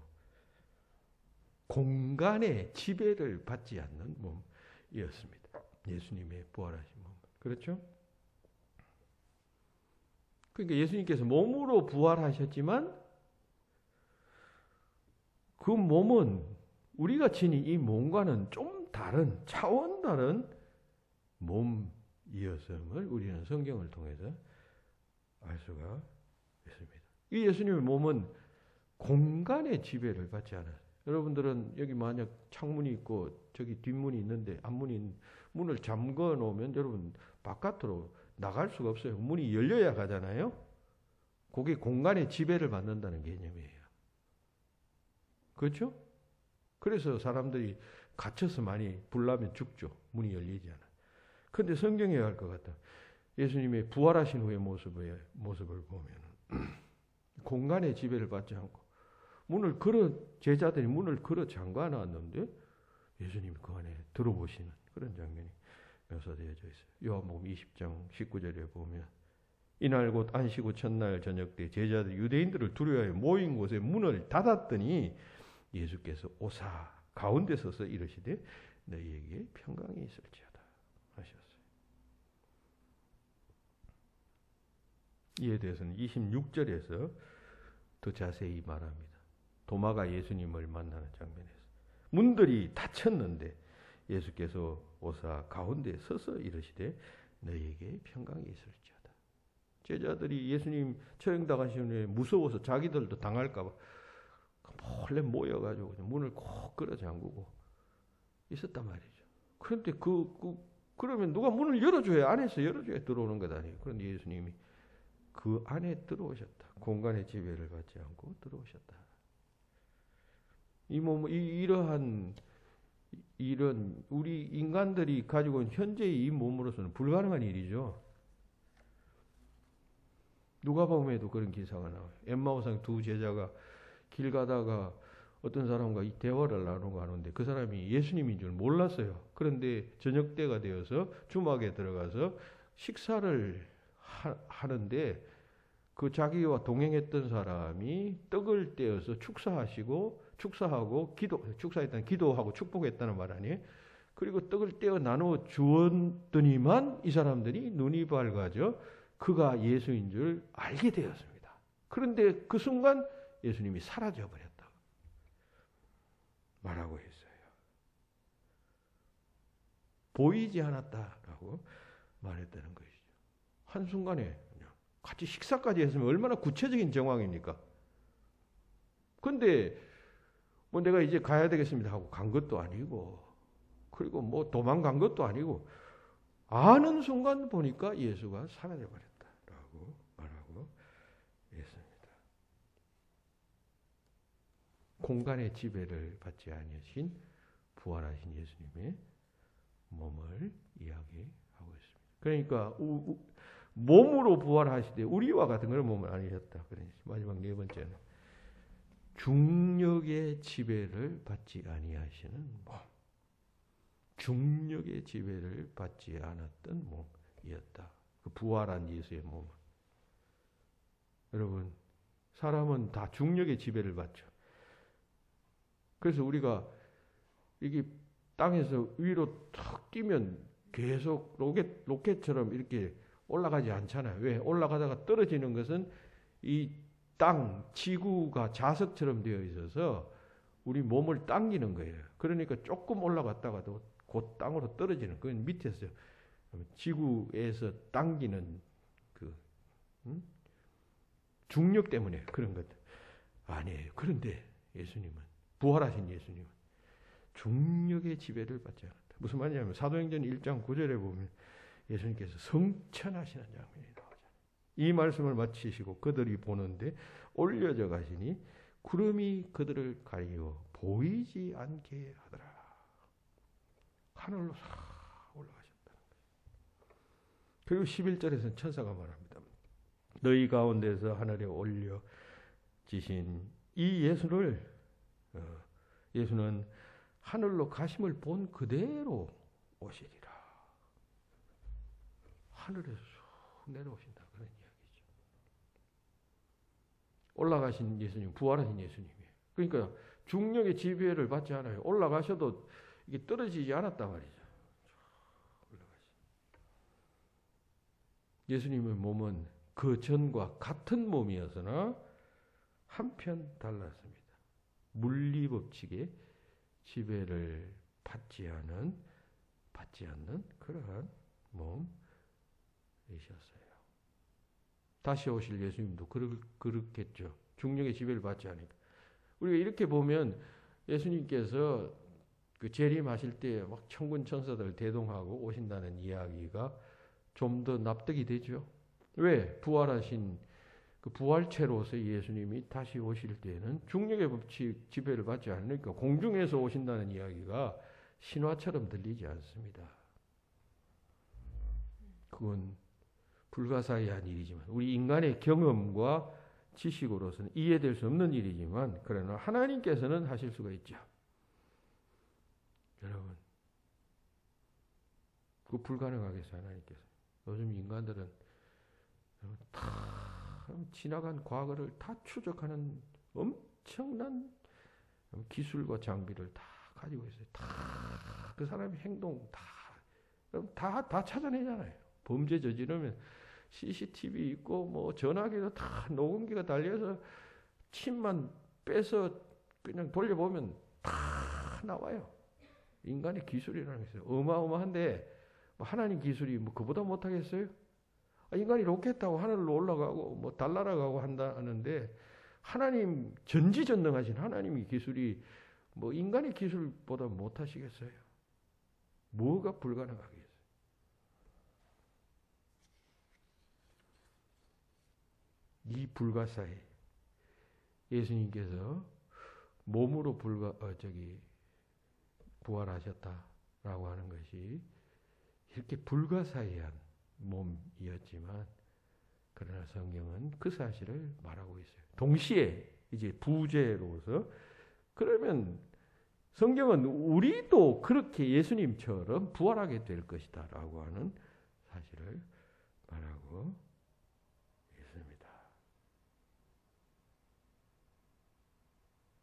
공간의 지배를 받지 않는 몸이었습니다. 예수님의 부활하신 몸. 그렇죠? 그러니까 예수님께서 몸으로 부활하셨지만 그 몸은 우리가 지닌 이 몸과는 좀 다른, 차원 다른 몸이었음을 우리는 성경을 통해서 알 수가 있습니다. 이 예수님의 몸은 공간의 지배를 받지 않아요. 여러분들은 여기 만약 창문이 있고 저기 뒷문이 있는데 문을 잠궈 놓으면 여러분 바깥으로 나갈 수가 없어요. 문이 열려야 가잖아요. 그게 공간의 지배를 받는다는 개념이에요. 그렇죠? 그래서 사람들이 갇혀서 많이 불나면 죽죠. 문이 열리지 않아요. 그런데 성경에 할 것 같다. 예수님의 부활하신 후의 모습을 보면 공간의 지배를 받지 않고 제자들이 문을 걸어 잠가 놨는데 예수님이 그 안에 들어보시는 그런 장면이 묘사되어져 있어요. 요한복음 20장 19절에 보면 이날 곧 안식 후 첫날 저녁 때 제자들이 유대인들을 두려워하여 모인 곳에 문을 닫았더니 예수께서 오사 가운데 서서 이르시되 너희에게 평강이 있을지어다 하셨어요. 이에 대해서는 26절에서 더 자세히 말합니다. 도마가 예수님을 만나는 장면에서 문들이 닫혔는데 예수께서 오사 가운데 서서 이르시되 너희에게 평강이 있을지어다. 제자들이 예수님 처형당하시는 후에 무서워서 자기들도 당할까 봐 몰래 모여가지고 문을 꼭 끌어 잠그고 있었단 말이죠. 그런데 그러면 누가 문을 열어줘야, 안에서 열어줘야 들어오는 것 아니에요. 그런데 예수님이 그 안에 들어오셨다. 공간의 지배를 받지 않고 들어오셨다. 이런 우리 인간들이 가지고 있는 현재의 이 몸으로서는 불가능한 일이죠. 누가복음에도 그런 기사가 나와요. 엠마오상 두 제자가 길 가다가 어떤 사람과 이 대화를 나누고 하는데 그 사람이 예수님인 줄 몰랐어요. 그런데 저녁 때가 되어서 주막에 들어가서 식사를 하는데 그 자기와 동행했던 사람이 떡을 떼어서 축사하고 축사했다는 기도하고 축복했다는 말 아니에요. 그리고 떡을 떼어 나누어 주었더니만 이 사람들이 눈이 밝아져 그가 예수인 줄 알게 되었습니다. 그런데 그 순간 예수님이 사라져 버렸다고 말하고 있어요. 보이지 않았다라고 말했다는 것이죠. 한순간에 그냥 같이 식사까지 했으면 얼마나 구체적인 정황입니까? 근데 뭐 내가 이제 가야 되겠습니다 하고 간 것도 아니고, 그리고 뭐 도망간 것도 아니고, 아는 순간 보니까 예수가 사라져 버렸다라고 말하고 있습니다. 공간의 지배를 받지 아니하신 부활하신 예수님의 몸을 이야기하고 있습니다. 그러니까 몸으로 부활하시되 우리와 같은 그런 몸은 아니셨다. 그러니까 마지막 네 번째는 중력의 지배를 받지 아니하시는 몸. 중력의 지배를 받지 않았던 몸이었다. 그 부활한 예수의 몸은. 여러분, 사람은 다 중력의 지배를 받죠. 그래서 우리가 이게 땅에서 위로 탁 뛰면 계속 로켓처럼 이렇게 올라가지 않잖아요. 왜? 올라가다가 떨어지는 것은 이 땅, 지구가 자석처럼 되어 있어서 우리 몸을 당기는 거예요. 그러니까 조금 올라갔다가도 곧 땅으로 떨어지는, 그건 밑에서 지구에서 당기는 중력 때문에 그런 것 아니에요. 그런데 예수님은, 부활하신 예수님은 중력의 지배를 받지 않았다. 무슨 말이냐면 사도행전 1장 9절에 보면 예수님께서 성천하시는 장면이 나오잖아요. 이 말씀을 마치시고 그들이 보는데 올려져 가시니 구름이 그들을 가리워 보이지 않게 하더라. 하늘로 싹 올라가셨다는 거예요. 그리고 11절에서는 천사가 말합니다. 너희 가운데서 하늘에 올려지신 이 예수는 하늘로 가심을 본 그대로 오시리라. 하늘에서 쑥 내려오신다. 그런 이야기죠. 올라가신 예수님, 부활하신 예수님이에요. 그러니까 중력의 지배를 받지 않아요. 올라가셔도 이게 떨어지지 않았단 말이죠. 예수님의 몸은 그 전과 같은 몸이었으나 한편 달랐습니다. 물리법칙의 지배를 받지 않는 그러한 몸이셨어요. 다시 오실 예수님도 그렇겠죠. 중력의 지배를 받지 않으니까. 우리가 이렇게 보면 예수님께서 그 재림하실 때 막 천군 천사들 대동하고 오신다는 이야기가 좀 더 납득이 되죠. 왜? 부활하신 그 부활체로서 예수님이 다시 오실 때에는 중력의 법칙 지배를 받지 않으니까 공중에서 오신다는 이야기가 신화처럼 들리지 않습니다. 그건 불가사의한 일이지만 우리 인간의 경험과 지식으로서는 이해될 수 없는 일이지만 그러나 하나님께서는 하실 수가 있죠. 여러분, 그 불가능하겠어요, 하나님께서. 요즘 인간들은 다 지나간 과거를 다 추적하는 엄청난 기술과 장비를 다 가지고 있어요. 다 그 사람의 행동 다 찾아내잖아요. 범죄 저지르면 CCTV 있고 뭐 전화기도 다 녹음기가 달려서 침만 빼서 그냥 돌려보면 다 나와요. 인간의 기술이라는 게 있어요. 어마어마한데 하나님 기술이 뭐 그보다 못하겠어요? 인간이 로켓 타고 하늘로 올라가고 뭐 달 날아가고 한다는데 하나님 전지전능하신 하나님의 기술이 뭐 인간의 기술보다 못하시겠어요? 뭐가 불가능하겠어요? 이 불가사의 예수님께서 몸으로 부활하셨다라고 하는 것이 이렇게 불가사의한 몸이었지만 그러나 성경은 그 사실을 말하고 있어요. 동시에 이제 부제로서 그러면 성경은 우리도 그렇게 예수님처럼 부활하게 될 것이다 라고 하는 사실을 말하고 있습니다.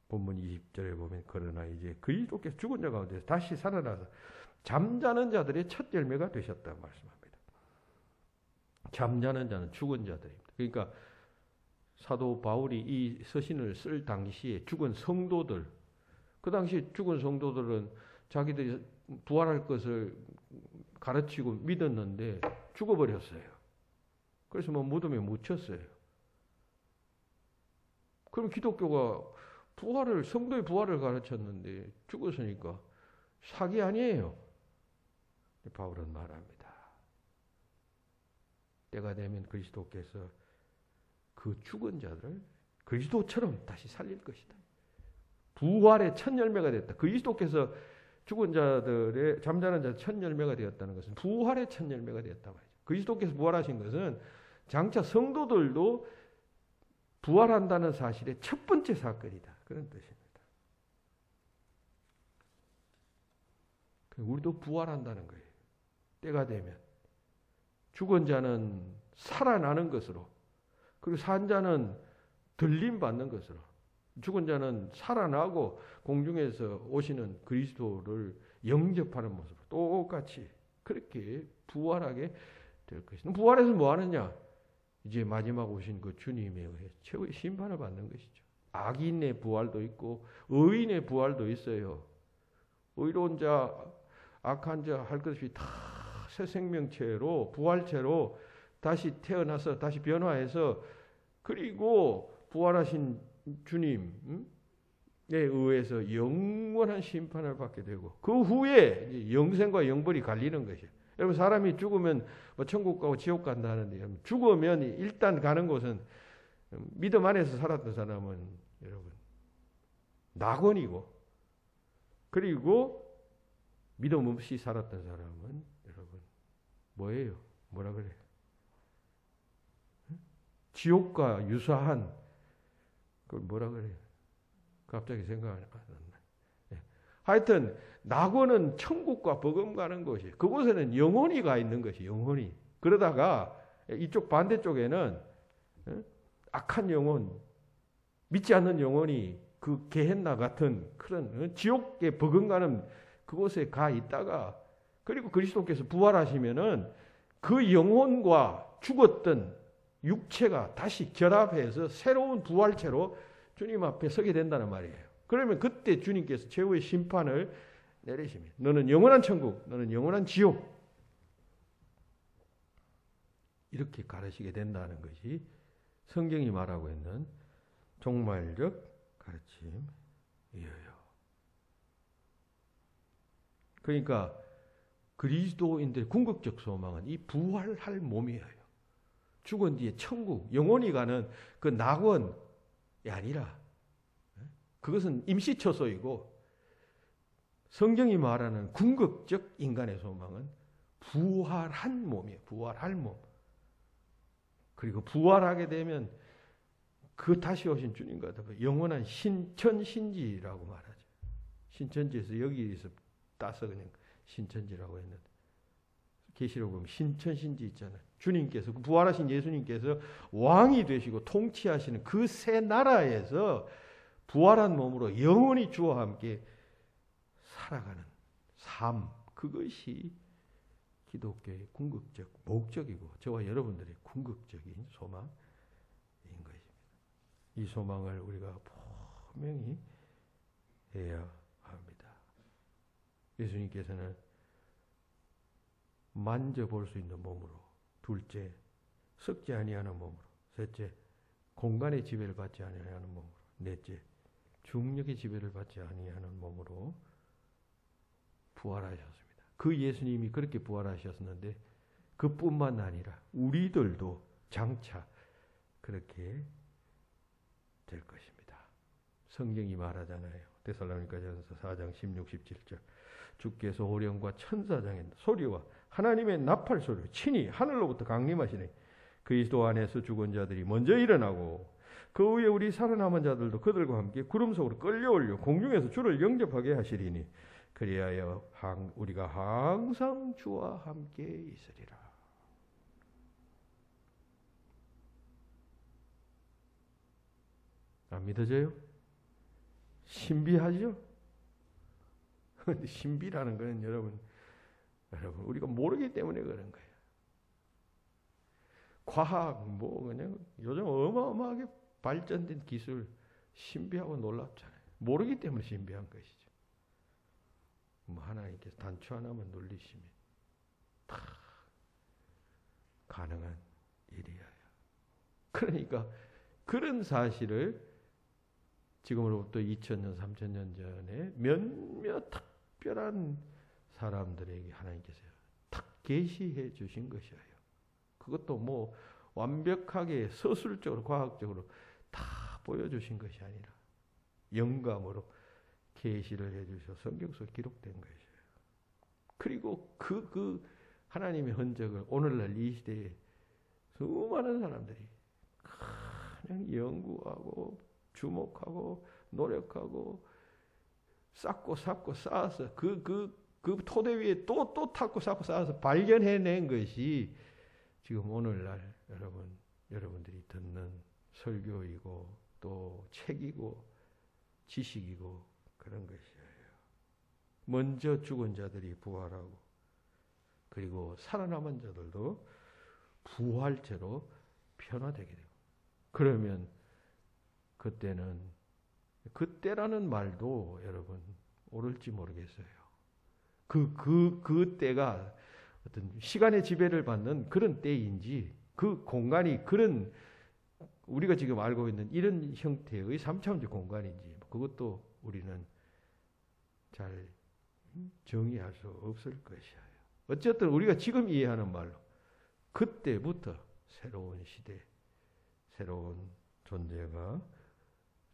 본문 20절에 보면 그러나 이제 그리스도께서 죽은 자 가운데서 다시 살아나서 잠자는 자들의 첫 열매가 되셨다고 말씀합니다. 잠자는 자는 죽은 자들입니다. 그러니까 사도 바울이 이 서신을 쓸 당시에 죽은 성도들, 그 당시 죽은 성도들은 자기들이 부활할 것을 가르치고 믿었는데 죽어버렸어요. 그래서 뭐 무덤에 묻혔어요. 그럼 기독교가 성도의 부활을 가르쳤는데 죽었으니까 사기 아니에요. 바울은 말합니다. 때가 되면 그리스도께서 그 죽은 자들을 그리스도처럼 다시 살릴 것이다. 부활의 첫 열매가 됐다. 그리스도께서 죽은 자들의 잠자는 자 첫 열매가 되었다는 것은 부활의 첫 열매가 되었다 말이죠. 그리스도께서 부활하신 것은 장차 성도들도 부활한다는 사실의 첫 번째 사건이다. 그런 뜻입니다. 우리도 부활한다는 거예요. 때가 되면 죽은 자는 살아나는 것으로, 그리고 산 자는 들림 받는 것으로, 죽은 자는 살아나고 공중에서 오시는 그리스도를 영접하는 모습으로 똑같이 그렇게 부활하게 될 것이다. 부활해서 뭐 하느냐? 이제 마지막 오신 그 주님에 의해 최후의 심판을 받는 것이죠. 악인의 부활도 있고 의인의 부활도 있어요. 의로운 자, 악한 자 할 것 없이 다 새 생명체로, 부활체로 다시 태어나서 다시 변화해서 그리고 부활하신 주님에 의해서 영원한 심판을 받게 되고 그 후에 영생과 영벌이 갈리는 것이에요. 여러분, 사람이 죽으면 뭐 천국 가고 지옥 간다 하는데 죽으면 일단 가는 곳은 믿음 안에서 살았던 사람은 여러분 낙원이고, 그리고 믿음 없이 살았던 사람은 여러분 뭐예요? 뭐라 그래요? 지옥과 유사한 그걸 뭐라 그래요? 갑자기 생각 안 나요. 하여튼 낙원은 천국과 버금 가는 곳이에요. 그곳에는 영혼이 가 있는 것이 영혼이. 그러다가 이쪽 반대쪽에는 악한 영혼, 믿지 않는 영혼이 그 게헨나 같은 그런 지옥에 버금가는 그곳에 가 있다가 그리고 그리스도께서 부활하시면은 그 영혼과 죽었던 육체가 다시 결합해서 새로운 부활체로 주님 앞에 서게 된다는 말이에요. 그러면 그때 주님께서 최후의 심판을 내리십니다. 너는 영원한 천국, 너는 영원한 지옥. 이렇게 가르치게 된다는 것이 성경이 말하고 있는 종말적 가르침이에요. 그러니까 그리스도인들의 궁극적 소망은 이 부활할 몸이에요. 죽은 뒤에 천국, 영원히 가는 그 낙원이 아니라 그것은 임시처소이고 성경이 말하는 궁극적 인간의 소망은 부활한 몸이에요. 부활할 몸. 그리고 부활하게 되면 그 다시 오신 주님과 더불어 영원한 신천신지라고 말하죠. 신천지에서 여기에서 따서 그냥 신천지라고 했는데 계시록 보면 신천신지 있잖아요. 주님께서 부활하신 예수님께서 왕이 되시고 통치하시는 그 새 나라에서 부활한 몸으로 영원히 주와 함께 살아가는 삶, 그것이 기독교의 궁극적 목적이고 저와 여러분들의 궁극적인 소망인 것입니다. 이 소망을 우리가 분명히 해야 합니다. 예수님께서는 만져볼 수 있는 몸으로, 둘째, 썩지 아니하는 몸으로, 셋째, 공간의 지배를 받지 아니하는 몸으로, 넷째, 중력의 지배를 받지 아니하는 몸으로 부활하셨습니다. 그 예수님이 그렇게 부활하셨는데 그뿐만 아니라 우리들도 장차 그렇게 될 것입니다. 성경이 말하잖아요. 데살로니가전서 4장 16, 17절 주께서 호령과 천사장의 소리와 하나님의 나팔 소리로 친히 하늘로부터 강림하시니 그리스도 안에서 죽은 자들이 먼저 일어나고 그 후에 우리 살아남은 자들도 그들과 함께 구름 속으로 끌려올려 공중에서 주를 영접하게 하시리니 그리하여 우리가 항상 주와 함께 있으리라. 안 믿어져요? 신비하죠? 근데 신비라는 것은 여러분 우리가 모르기 때문에 그런 거예요. 과학 그냥 요즘 어마어마하게 발전된 기술 신비하고 놀랍잖아요. 모르기 때문에 신비한 것이죠. 하나님께서 단추 하나만 눌리시면 다 가능한 일이에요. 그러니까 그런 사실을 지금으로부터 2000년, 3000년 전에 몇몇 특별한 사람들에게 하나님께서 탁 계시해 주신 것이에요. 그것도 완벽하게 서술적으로 과학적으로 다 보여주신 것이 아니라 영감으로 계시를 해주셔서 성경 속에 기록된 것이에요. 그리고 그 하나님의 흔적을 오늘날 이 시대에 수많은 사람들이 그냥 연구하고 주목하고 노력하고 쌓고 쌓아서 그 토대 위에 또 탔고 쌓고 쌓아서 발견해낸 것이 지금 오늘날 여러분들이 듣는 설교이고 또 책이고 지식이고 그런 것이에요. 먼저 죽은 자들이 부활하고 그리고 살아남은 자들도 부활체로 변화되게 돼요. 그러면 그때라는 말도 여러분 옳을지 모르겠어요. 그 때가 어떤 시간의 지배를 받는 그런 때인지 그 공간이 그런 우리가 지금 알고 있는 이런 형태의 3차원적 공간인지 그것도 우리는 잘 정의할 수 없을 것이에요. 어쨌든 우리가 지금 이해하는 말로 그때부터 새로운 시대, 새로운 존재가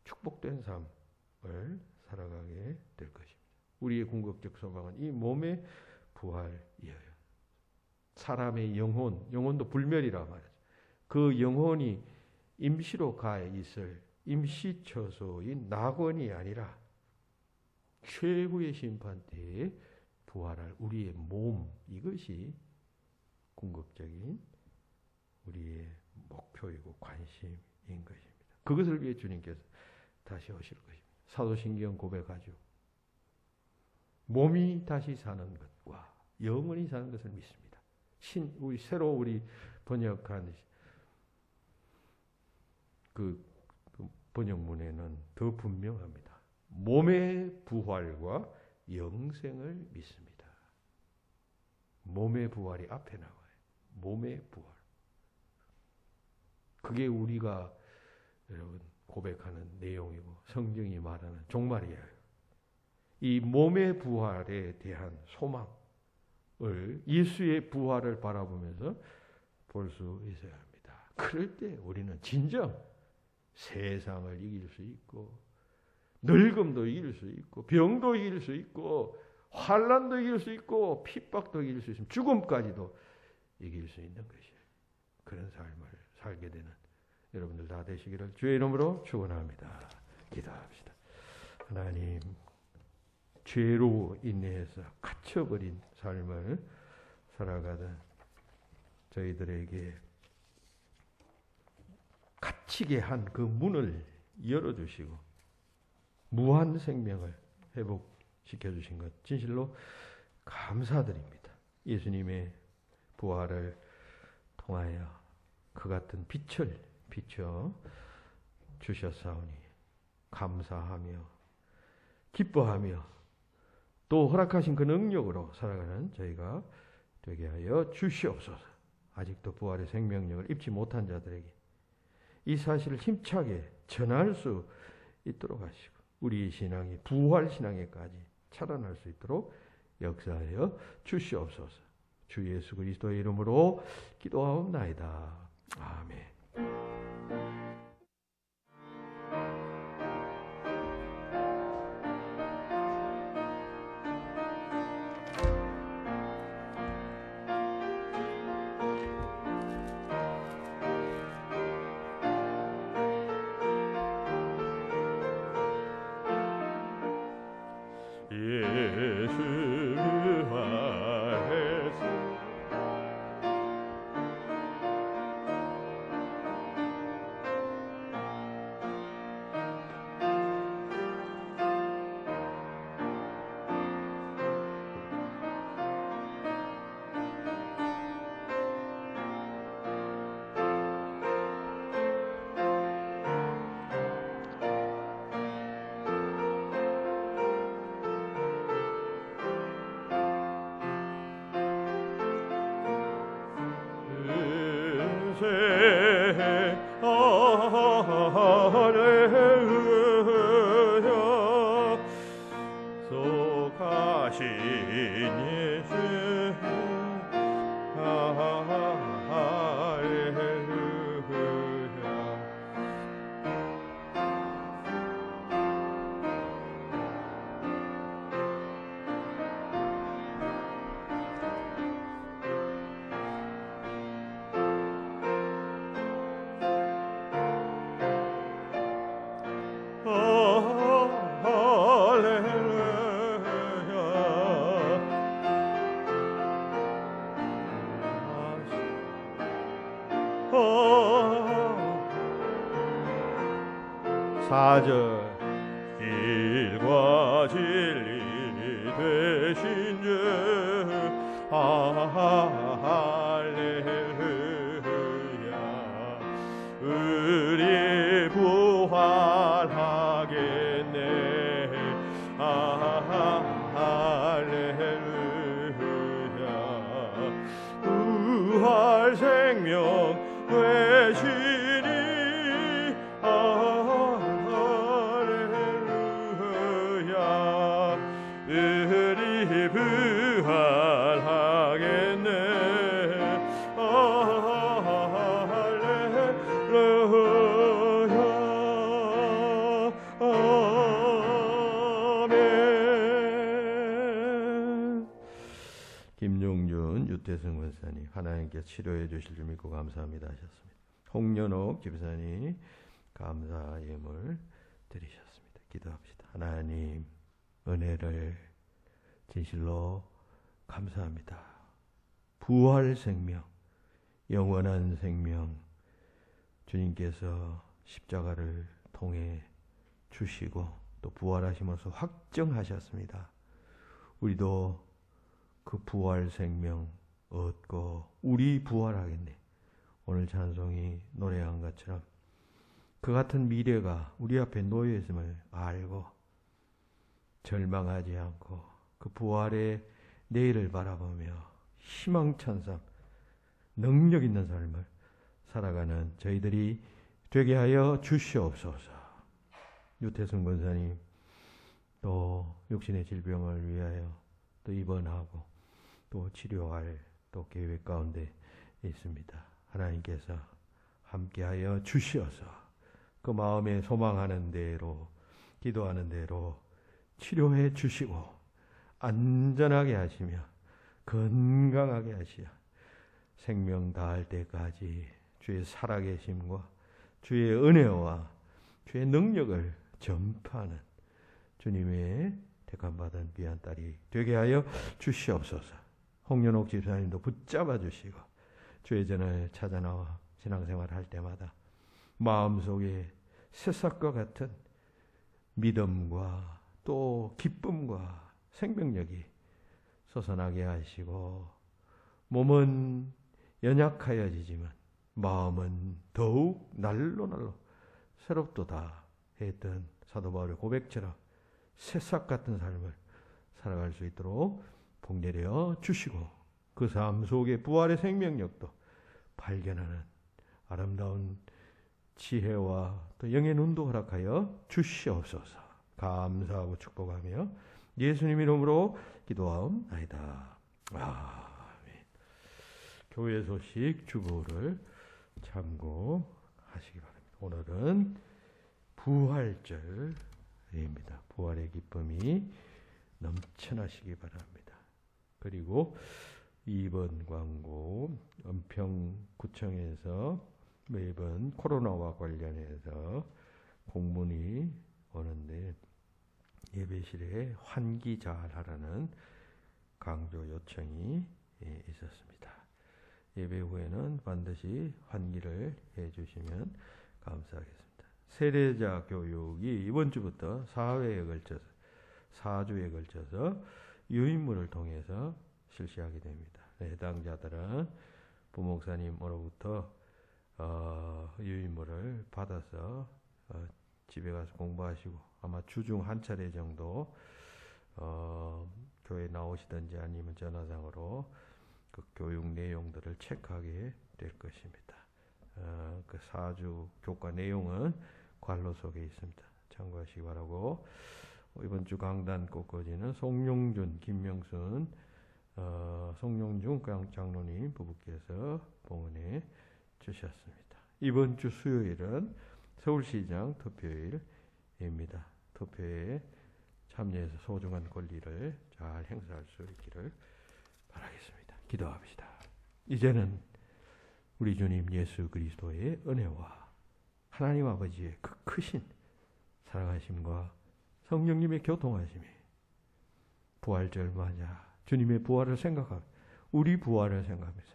축복된 삶을 살아가게 될 것입니다. 우리의 궁극적 소망은 이 몸의 부활이에요. 사람의 영혼도 불멸이라 말하죠. 그 영혼이 임시로 가 있을 임시처소인 낙원이 아니라 최후의 심판 때에 부활할 우리의 몸, 이것이 궁극적인 우리의 목표이고 관심인 것입니다. 그것을 위해 주님께서 다시 오실 것입니다. 사도신경 고백하죠. 몸이 다시 사는 것과 영원히 사는 것을 믿습니다. 새로 우리 번역한 그 번역문에는 더 분명합니다. 몸의 부활과 영생을 믿습니다. 몸의 부활이 앞에 나와요. 몸의 부활. 그게 우리가 여러분 고백하는 내용이고 성경이 말하는 종말이에요. 이 몸의 부활에 대한 소망을 예수의 부활을 바라보면서 볼 수 있어야 합니다. 그럴 때 우리는 진정 세상을 이길 수 있고 늙음도 이길 수 있고 병도 이길 수 있고 환난도 이길 수 있고 핍박도 이길 수 있으면 죽음까지도 이길 수 있는 것이에요. 그런 삶을 살게 되는 여러분들 다 되시기를 주의 이름으로 축원합니다. 기도합시다. 하나님, 죄로 인해서 갇혀버린 삶을 살아가던 저희들에게 갇히게 한 그 문을 열어주시고 무한 생명을 회복시켜주신 것 진실로 감사드립니다. 예수님의 부활을 통하여 그 같은 빛을 비춰 주셨사오니 감사하며 기뻐하며 또 허락하신 그 능력으로 살아가는 저희가 되게 하여 주시옵소서. 아직도 부활의 생명력을 입지 못한 자들에게 이 사실을 힘차게 전할 수 있도록 하시고 우리의 신앙이 부활 신앙에까지 차단할 수 있도록 역사하여 주시옵소서. 주 예수 그리스도의 이름으로 기도하옵나이다. 아멘. 사절 길과 진리 되신 주 할렐루야 우리 부활하겠네 할렐루야 부활 생명 되시니 우리 부활하겠네 할렐루야 아멘. 김용준 유태성 권사님 하나님께 치료해 주실 줄 믿고 감사합니다 하셨습니다. 홍연옥 집사님 감사 예물 드리셨습니다. 기도합시다. 하나님 은혜를 진실로 감사합니다. 부활 생명, 영원한 생명 주님께서 십자가를 통해 주시고 또 부활하시면서 확정하셨습니다. 우리도 그 부활 생명 얻고 우리 부활하겠네. 오늘 찬송이 노래한 것처럼 그 같은 미래가 우리 앞에 놓여 있음을 알고 절망하지 않고 그 부활의 내일을 바라보며 희망찬 삶, 능력 있는 삶을 살아가는 저희들이 되게 하여 주시옵소서. 유태승 권사님 또 육신의 질병을 위하여 또 입원하고 또 치료할 또 계획 가운데 있습니다. 하나님께서 함께하여 주시어서 그 마음에 소망하는 대로 기도하는 대로 치료해 주시고 안전하게 하시며 건강하게 하시어 생명 다할 때까지 주의 살아계심과 주의 은혜와 주의 능력을 전파하는 주님의 택함받은 귀한 딸이 되게 하여 주시옵소서. 홍연옥 집사님도 붙잡아 주시고 주의 전을 찾아 나와 신앙생활 할 때마다 마음속에 새싹과 같은 믿음과 또 기쁨과 생명력이 솟아나게 하시고 몸은 연약하여지지만 마음은 더욱 날로 새롭도다 했던 사도 바울의 고백처럼 새싹 같은 삶을 살아갈 수 있도록 복내려 주시고 그 삶 속에 부활의 생명력도 발견하는 아름다운 지혜와 또 영의 눈도 허락하여 주시옵소서. 감사하고 축복하며 예수님 이름으로 기도하옵나이다. 아멘. 교회 소식 주보를 참고하시기 바랍니다. 오늘은 부활절입니다. 부활의 기쁨이 넘쳐나시기 바랍니다. 그리고 2번 광고, 은평구청에서 매번 코로나와 관련해서 공문이 오는데 예배실에 환기 잘 하라는 강조 요청이 있었습니다. 예배 후에는 반드시 환기를 해주시면 감사하겠습니다. 세례자 교육이 이번 주부터 4주에 걸쳐서 유인물을 통해서 실시하게 됩니다. 해당자들은 부목사님으로부터 유인물을 받아서 집에 가서 공부하시고 아마 주중 한 차례 정도 교회 나오시든지 아니면 전화상으로 그 교육 내용들을 체크하게 될 것입니다. 그 4주 교과 내용은 관로 속에 있습니다. 참고하시기 바라고 이번 주 강단 꽃꽂이는 송용준, 김명순, 송용준 장로님 부부께서 봉헌해 주셨습니다. 이번 주 수요일은 서울시장 투표일입니다. 투표에 참여해서 소중한 권리를 잘 행사할 수 있기를 바라겠습니다. 기도합시다. 이제는 우리 주님 예수 그리스도의 은혜와 하나님 아버지의 그 크신 사랑하심과 성령님의 교통하심이 부활절 맞아 주님의 부활을 생각하며 우리 부활을 생각하면서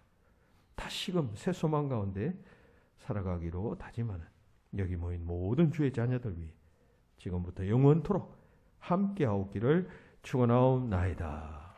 다시금 새 소망 가운데 살아가기로 다짐하는 여기 모인 모든 주의 자녀들 위해 지금부터 영원토록 함께하옵기를 축원하옵나이다.